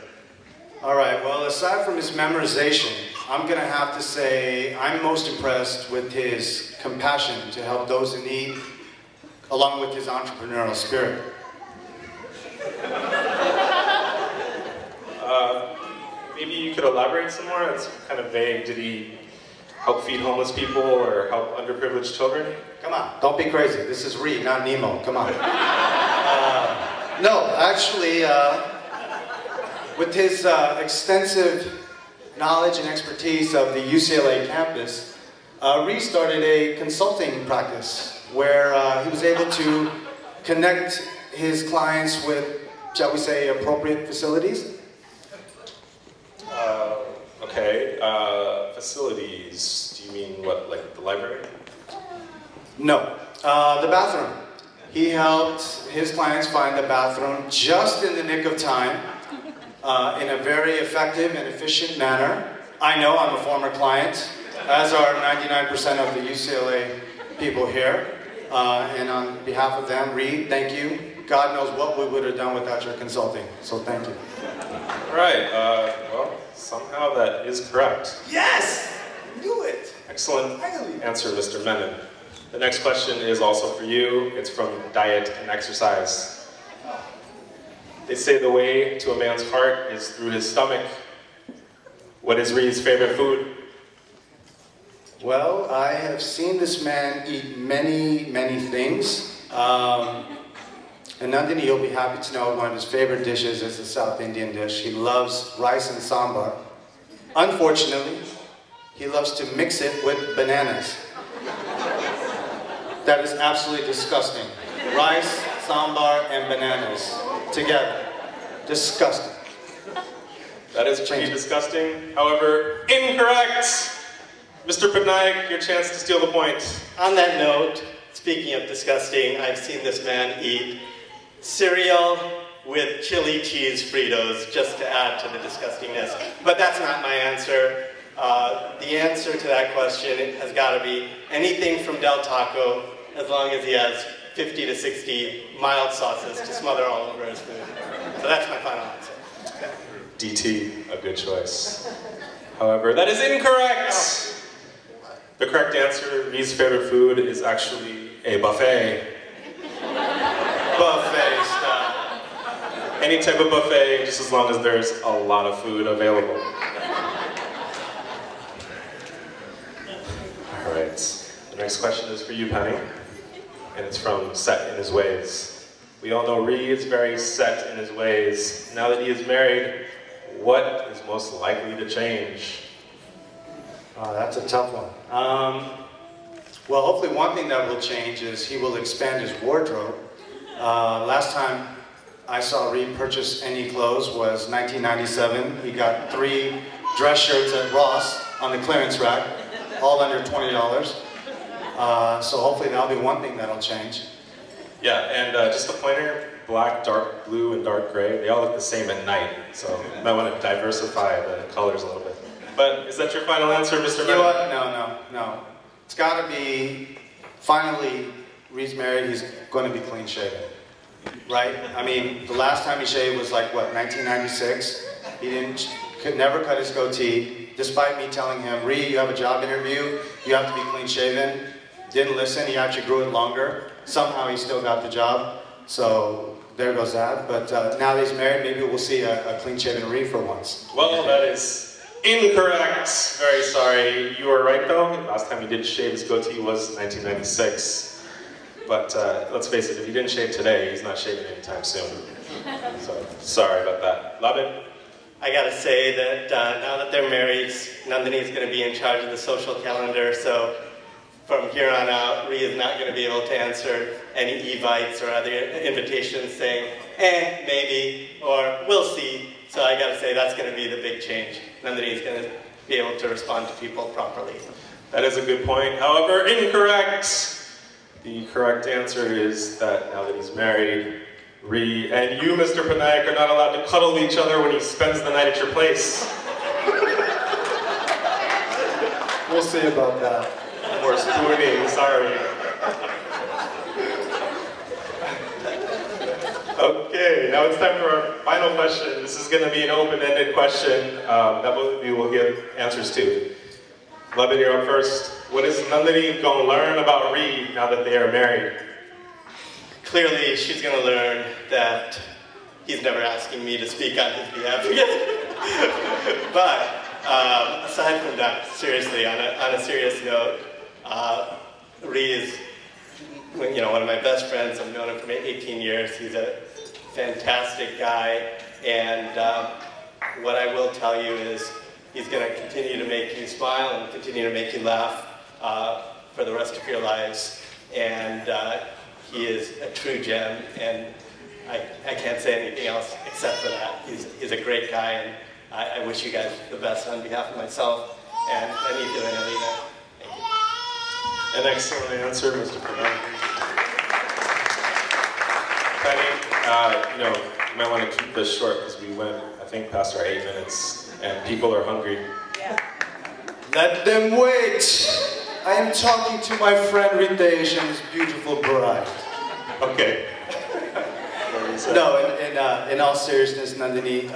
All right, well, aside from his memorization, I'm gonna have to say I'm most impressed with his compassion to help those in need, along with his entrepreneurial spirit. Maybe you could elaborate some more? It's kind of vague. Did he help feed homeless people or help underprivileged children? Come on, don't be crazy. This is Reed, not Nemo. Come on. No, actually, with his extensive knowledge and expertise of the UCLA campus, Reed started a consulting practice where he was able to connect his clients with, shall we say, appropriate facilities. Okay, facilities, do you mean what, like the library? No, the bathroom. He helped his clients find the bathroom just in the nick of time, in a very effective and efficient manner. I know, I'm a former client, as are 99% of the UCLA people here. And on behalf of them, Reed, thank you. God knows what we would have done without your consulting, so thank you. All right, well, somehow that is correct. Yes! Knew it! Excellent answer, Mr. Menon. The next question is also for you. It's from Diet and Exercise. They say the way to a man's heart is through his stomach. What is Reed's favorite food? Well, I have seen this man eat many, many things. And Nandini, you'll be happy to know one of his favorite dishes is a South Indian dish. He loves rice and sambar. Unfortunately, he loves to mix it with bananas. That is absolutely disgusting. Rice, sambar, and bananas together. Disgusting. That is pretty disgusting. However, incorrect! Mr. Patnaik, your chance to steal the point. On that note, speaking of disgusting, I've seen this man eat cereal with chili cheese Fritos, just to add to the disgustingness. But that's not my answer. The answer to that question has got to be anything from Del Taco, as long as he has 50 to 60 mild sauces to smother all over his food. So that's my final answer. DT, a good choice. However, that is incorrect! The correct answer, Reed's favorite food, is actually a buffet. Buffet style. Any type of buffet, just as long as there's a lot of food available. All right, the next question is for you, Penny, and it's from Set in His Ways. We all know Ree is very set in his ways. Now that he is married, what is most likely to change? Oh, that's a tough one. Well, hopefully one thing that will change is he will expand his wardrobe. Last time I saw Reed purchase any clothes was 1997. He got 3 dress shirts at Ross on the clearance rack, all under $20. So hopefully that'll be one thing that'll change. Yeah, and just a pointer, black, dark blue, and dark gray, they all look the same at night, so you might want to diversify the colors a little bit. But is that your final answer, Mr. You know what? No. It's got to be, finally, Reed's married, he's going to be clean shaven, right? I mean, the last time he shaved was like, what, 1996? He could never cut his goatee, despite me telling him, Reed, you have a job interview, you have to be clean shaven. Didn't listen, he actually grew it longer. Somehow he still got the job, so there goes that. But now that he's married, maybe we'll see a clean-shaven Reed for once. Well, that is incorrect. Very sorry. You were right, though. Last time he did shave his goatee was 1996. But let's face it, if he didn't shave today, he's not shaving anytime soon. So, sorry about that. Lavin? I gotta say that now that they're married, Nandini's gonna be in charge of the social calendar, so from here on out, Ree is not going to be able to answer any evites or other invitations saying, maybe, or we'll see. So I got to say, that's going to be the big change. Nandini is going to be able to respond to people properly. That is a good point. However, incorrect. The correct answer is that now that he's married, Ree and you, Mr. Panayak, are not allowed to cuddle each other when he spends the night at your place. We'll see about that. Or spooning, sorry. Okay, now it's time for our final question. This is going to be an open-ended question that both of you will give answers to. Levin, you're up first. What is Nandini going to learn about Ree now that they are married? Clearly, she's going to learn that he's never asking me to speak on his behalf again. But aside from that, seriously, on a serious note, Ree is, one of my best friends. I've known him for 18 years. He's a fantastic guy, and what I will tell you is he's going to continue to make you smile and continue to make you laugh for the rest of your lives. And he is a true gem, and I can't say anything else except for that. He's a great guy, and I wish you guys the best on behalf of myself and Anita and Alina. An excellent answer, Mr. Pernell. Penny, you might want to keep this short because we went, I think, past our 8 minutes, and people are hungry. Yeah. Let them wait. I am talking to my friend Ritesh and his beautiful bride. Okay. No, in all seriousness, Nandini,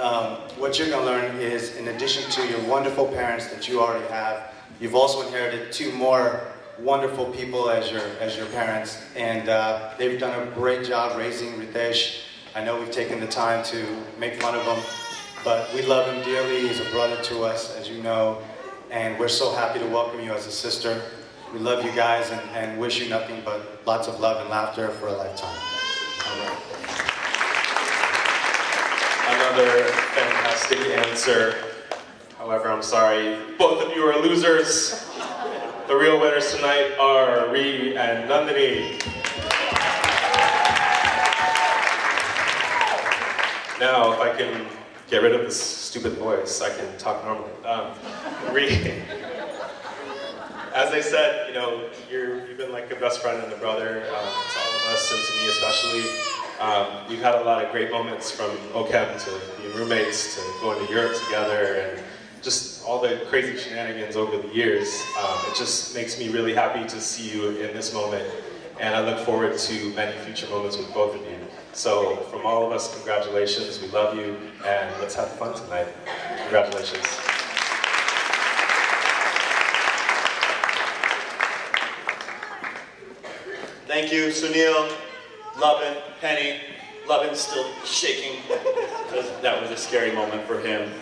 what you're going to learn is, in addition to your wonderful parents that you already have, you've also inherited 2 more wonderful people as your parents, and they've done a great job raising Ritesh. I know we've taken the time to make fun of him, but we love him dearly. He's a brother to us, as you know, and we're so happy to welcome you as a sister. We love you guys and wish you nothing but lots of love and laughter for a lifetime. Another fantastic answer. However, I'm sorry, both of you are losers. The real winners tonight are Ree and Nandini. Now, if I can get rid of this stupid voice, I can talk normally. Ree, as I said, you've been like a best friend and a brother to all of us, and to me especially. We've had a lot of great moments from OChem to being roommates to going to Europe together, and just all the crazy shenanigans over the years. It just makes me really happy to see you in this moment, and I look forward to many future moments with both of you. So from all of us, congratulations, we love you, and let's have fun tonight. Congratulations. Thank you, Sunil, Lovin, Penny. Lovin's still shaking because that was a scary moment for him.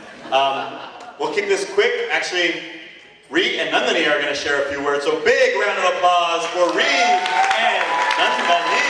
We'll keep this quick. Actually, Ree and Nandini are going to share a few words. So big round of applause for Ree and Nandini.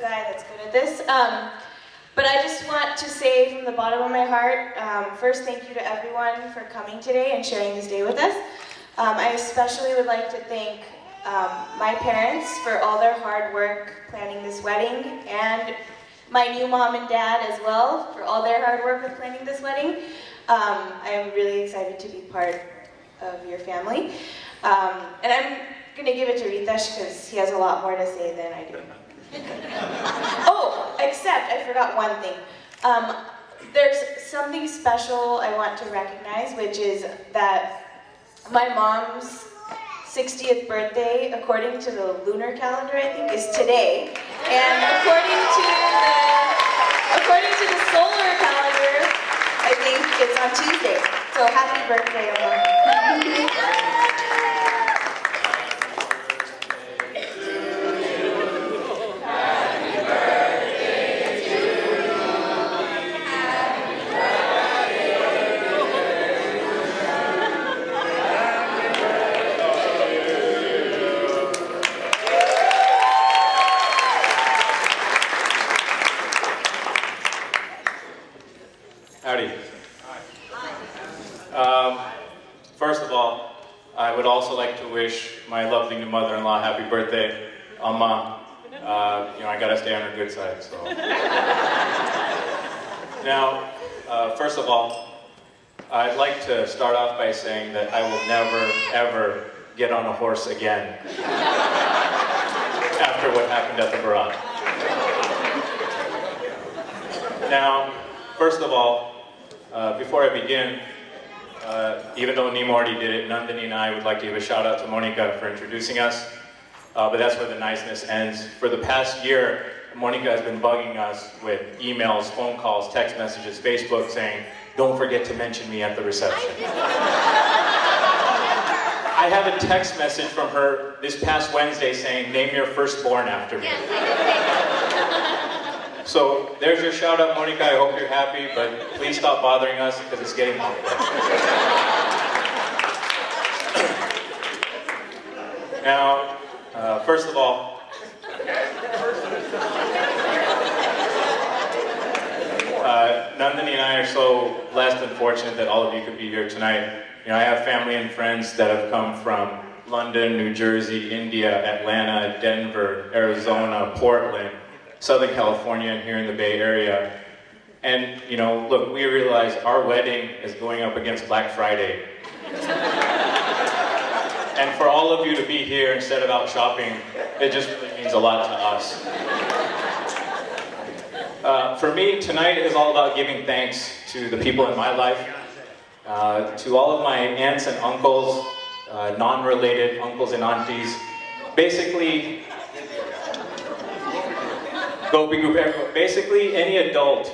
guy that's good at this. But I just want to say from the bottom of my heart, first, thank you to everyone for coming today and sharing this day with us. I especially would like to thank my parents for all their hard work planning this wedding, and my new mom and dad as well for all their hard work with planning this wedding. I am really excited to be part of your family. And I'm going to give it to Ritesh because he has a lot more to say than I do. Oh, except I forgot one thing. There's something special I want to recognize, which is that my mom's 60th birthday, according to the lunar calendar, I think, is today. And according to the solar calendar, I think it's on Tuesday. So happy birthday, Mom. Howdy. First of all, I would also like to wish my lovely new mother-in-law happy birthday, Amma. I gotta stay on her good side, so. Now, first of all, I'd like to start off by saying that I will never, ever get on a horse again after what happened at the Barat. Now, first of all, before I begin, even though Nima already did it, Nandini and I would like to give a shout out to Monica for introducing us, but that's where the niceness ends. For the past year, Monica has been bugging us with emails, phone calls, text messages, Facebook saying, don't forget to mention me at the reception. I have a text message from her this past Wednesday saying, name your firstborn after me. So there's your shout out, Monica. I hope you're happy, but please stop bothering us because it's getting awkward. Now, first of all, Nandini and I are so blessed and fortunate that all of you could be here tonight. I have family and friends that have come from London, New Jersey, India, Atlanta, Denver, Arizona, Portland, Southern California, and here in the Bay Area. And, look, we realize our wedding is going up against Black Friday. And for all of you to be here instead of out shopping, it just really means a lot to us. For me, tonight is all about giving thanks to the people in my life, to all of my aunts and uncles, non-related uncles and aunties, basically, basically any adult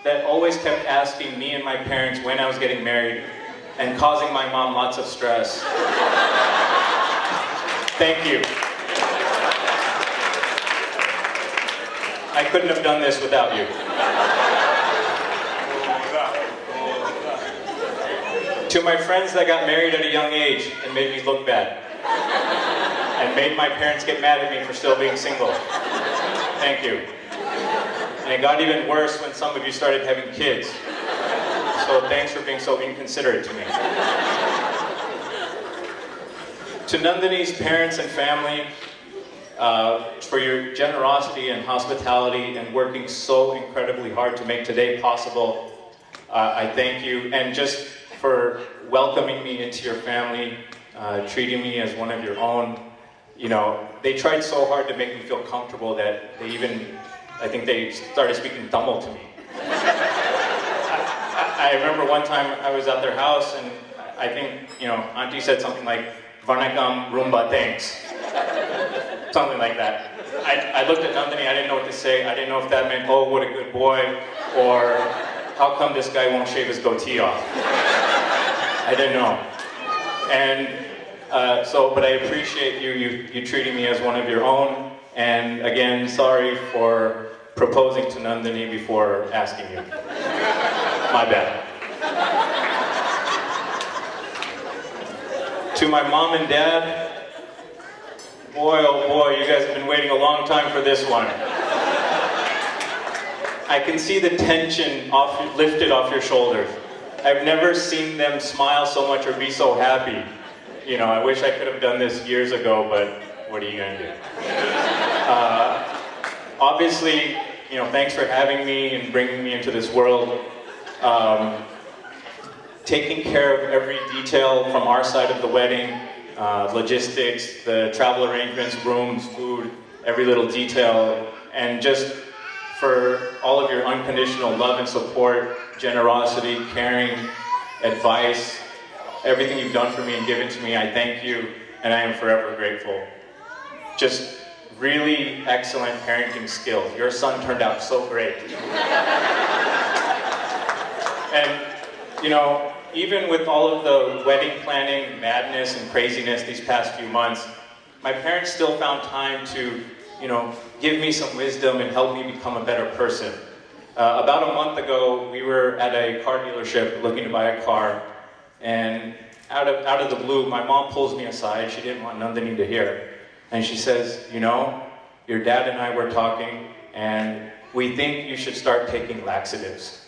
that always kept asking me and my parents when I was getting married and causing my mom lots of stress. Thank you. I couldn't have done this without you. To my friends that got married at a young age and made me look bad, and made my parents get mad at me for still being single, thank you. And it got even worse when some of you started having kids. So thanks for being so inconsiderate to me. To Nandini's parents and family, for your generosity and hospitality and working so incredibly hard to make today possible, I thank you. And just for welcoming me into your family, treating me as one of your own. They tried so hard to make me feel comfortable that they even, I think they started speaking Tamil to me. I remember one time I was at their house and I think, Auntie said something like, Vanakkam, Rumba, thanks. Something like that. I looked at Nandini, I didn't know what to say. I didn't know if that meant, oh, what a good boy, or how come this guy won't shave his goatee off? I didn't know. And but I appreciate you treating me as one of your own. And again, sorry for proposing to Nandini before asking you. My bad. To my mom and dad, boy, oh boy, you guys have been waiting a long time for this one. I can see the tension lifted off your shoulders. I've never seen them smile so much or be so happy. You know, I wish I could have done this years ago, but what are you gonna do? Obviously, you know, thanks for having me and bringing me into this world. Taking care of every detail from our side of the wedding, logistics, the travel arrangements, rooms, food, every little detail, and just for all of your unconditional love and support, generosity, caring, advice, everything you've done for me and given to me, I thank you, and I am forever grateful. Just really excellent parenting skills. Your son turned out so great. And, you know, even with all of the wedding planning, madness, and craziness these past few months, my parents still found time to, you know, give me some wisdom and help me become a better person. About a month ago, we were at a car dealership looking to buy a car, and out of the blue, my mom pulls me aside. She didn't want Nandini to hear. And she says, you know, your dad and I were talking, and we think you should start taking laxatives.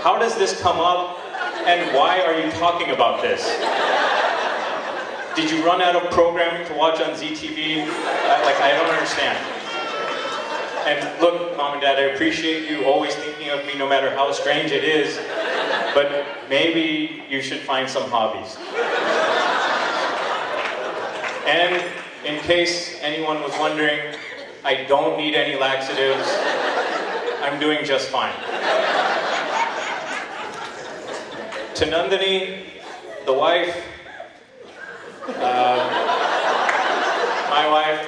How does this come up, and why are you talking about this? Did you run out of programming to watch on ZTV? I don't understand. And look, Mom and Dad, I appreciate you always thinking of me no matter how strange it is, but maybe you should find some hobbies. And in case anyone was wondering, I don't need any laxatives. I'm doing just fine. To Nandini, the wife, my wife,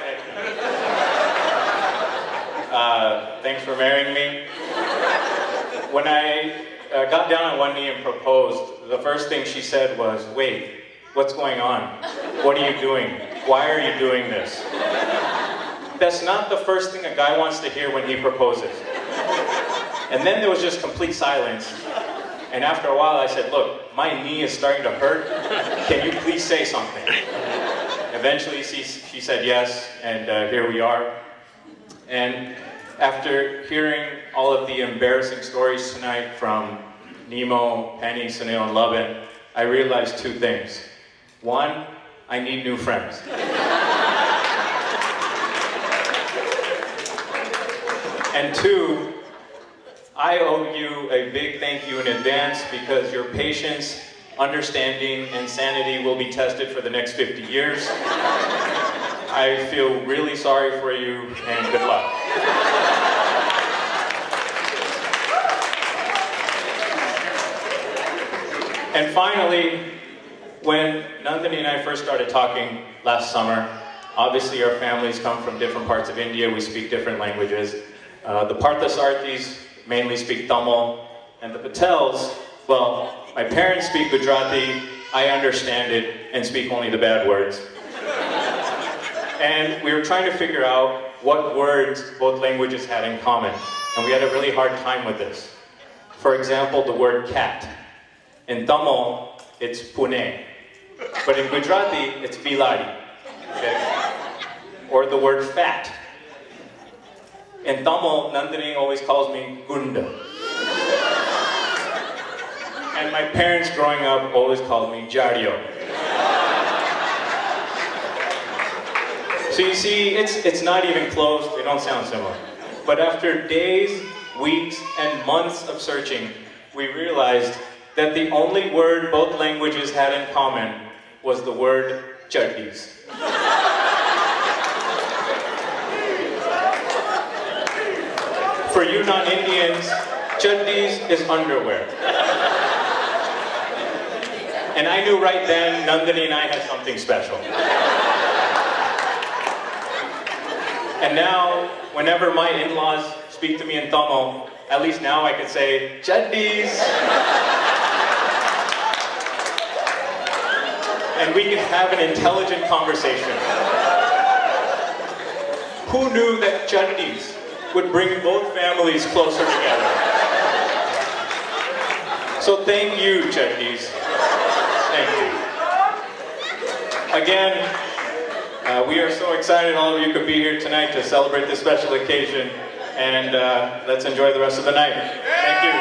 thanks for marrying me. When I got down on one knee and proposed, the first thing she said was, wait, what's going on? What are you doing? Why are you doing this? That's not the first thing a guy wants to hear when he proposes. And then there was just complete silence. And after a while I said, look, my knee is starting to hurt. Can you please say something? Eventually she said yes, and here we are. And after hearing all of the embarrassing stories tonight from Nemo, Penny, Sunil, and Lovin, I realized two things. One, I need new friends. And two, I owe you a big thank you in advance because your patience, understanding, and sanity will be tested for the next 50 years. I feel really sorry for you, and good luck. And finally, when Nandini and I first started talking last summer, obviously our families come from different parts of India, we speak different languages. The Parthasarthis mainly speak Tamil, and the Patels, well, my parents speak Gujarati, I understand it, and speak only the bad words. And we were trying to figure out what words both languages had in common, and we had a really hard time with this. For example, the word cat. In Tamil, it's Pune, but in Gujarati, it's Biladi, okay? Or the word fat. In Tamil, Nandini always calls me Gunda. And my parents growing up always called me Jadio. So you see, it's not even close, they don't sound similar. But after days, weeks, and months of searching, we realized that the only word both languages had in common was the word chaddies. For you non-Indians, chaddies is underwear. And I knew right then, Nandini and I had something special. And now, whenever my in-laws speak to me in Tamil, at least now I can say, chaddies. And we can have an intelligent conversation. Who knew that chaddies would bring both families closer together? So thank you, chaddies. Thank you. Again, We are so excited all of you could be here tonight to celebrate this special occasion, and let's enjoy the rest of the night. Thank you.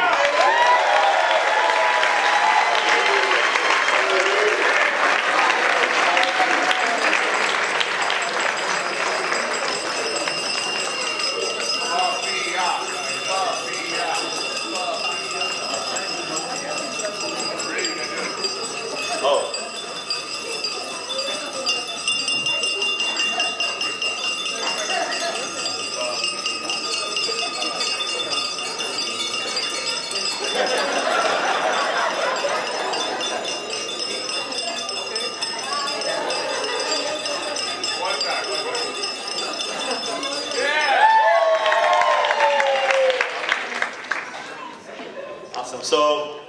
So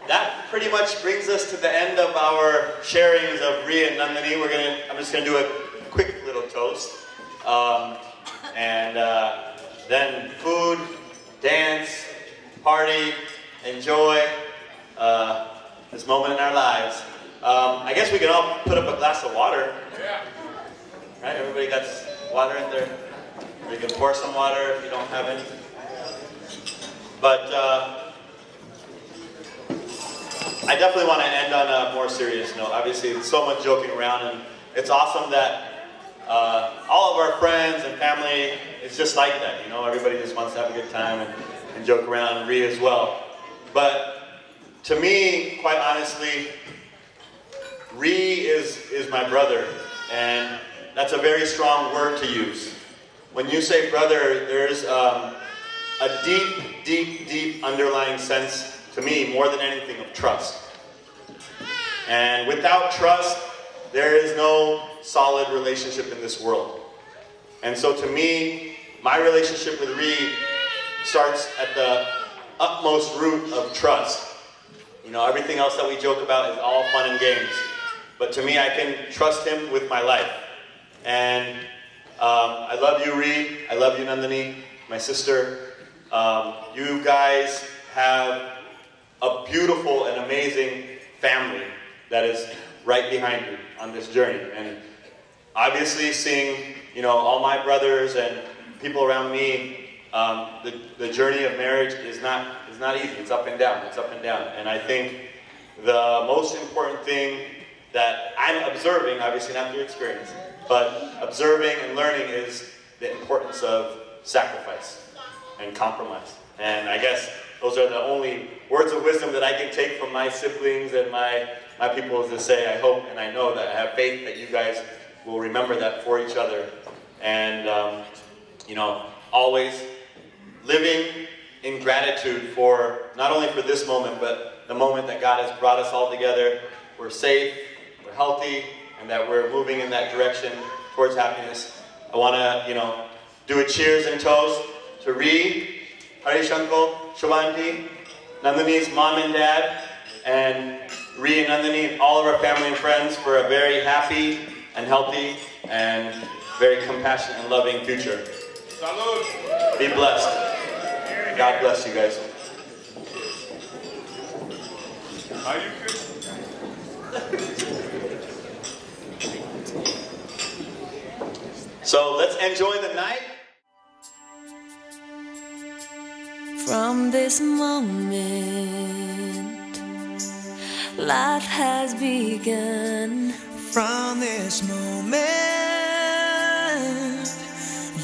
that pretty much brings us to the end of our sharings of Rhea and Nandini. I'm just gonna do a quick little toast, and then food, dance, party, enjoy this moment in our lives. I guess we can all put up a glass of water. Yeah. Right? Everybody got water in there. You can pour some water if you don't have any. But I definitely want to end on a more serious note. Obviously, it's so much joking around, and it's awesome that all of our friends and family, it's just like that. You know, everybody just wants to have a good time and joke around, and Rhea as well. But to me, quite honestly, Rhea is my brother, and that's a very strong word to use. When you say brother, there's a deep, deep, deep underlying sense, to me, more than anything, of trust. And without trust, there is no solid relationship in this world. And so to me, my relationship with Rhea starts at the utmost root of trust. You know, everything else that we joke about is all fun and games. But to me, I can trust him with my life. And I love you, Rhea. I love you, Nandini, my sister. You guys have a beautiful and amazing family that is right behind you on this journey. And obviously seeing, you know, all my brothers and people around me, the journey of marriage is not easy. It's up and down. It's up and down. And I think the most important thing that I'm observing, obviously not through experience, but observing and learning is the importance of sacrifice and compromise. And I guess those are the only words of wisdom that I can take from my siblings and my people, is to say, I hope and I know that I have faith that you guys will remember that for each other. And, you know, always living in gratitude for, not only for this moment, but the moment that God has brought us all together. We're safe, we're healthy, and that we're moving in that direction towards happiness. I want to, you know, do a cheers and toast to Rhea, Harish Uncle, Shovanti, Nandini's mom and dad, and Rhea and Nandini, and all of our family and friends for a very happy and healthy and very compassionate and loving future. Salud. Be blessed. God bless you guys. Are you good? So let's enjoy the night. From this moment, life has begun. From this moment,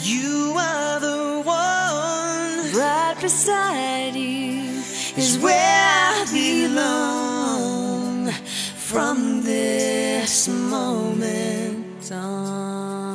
you are the one. Right beside you is where I belong. From this moment on.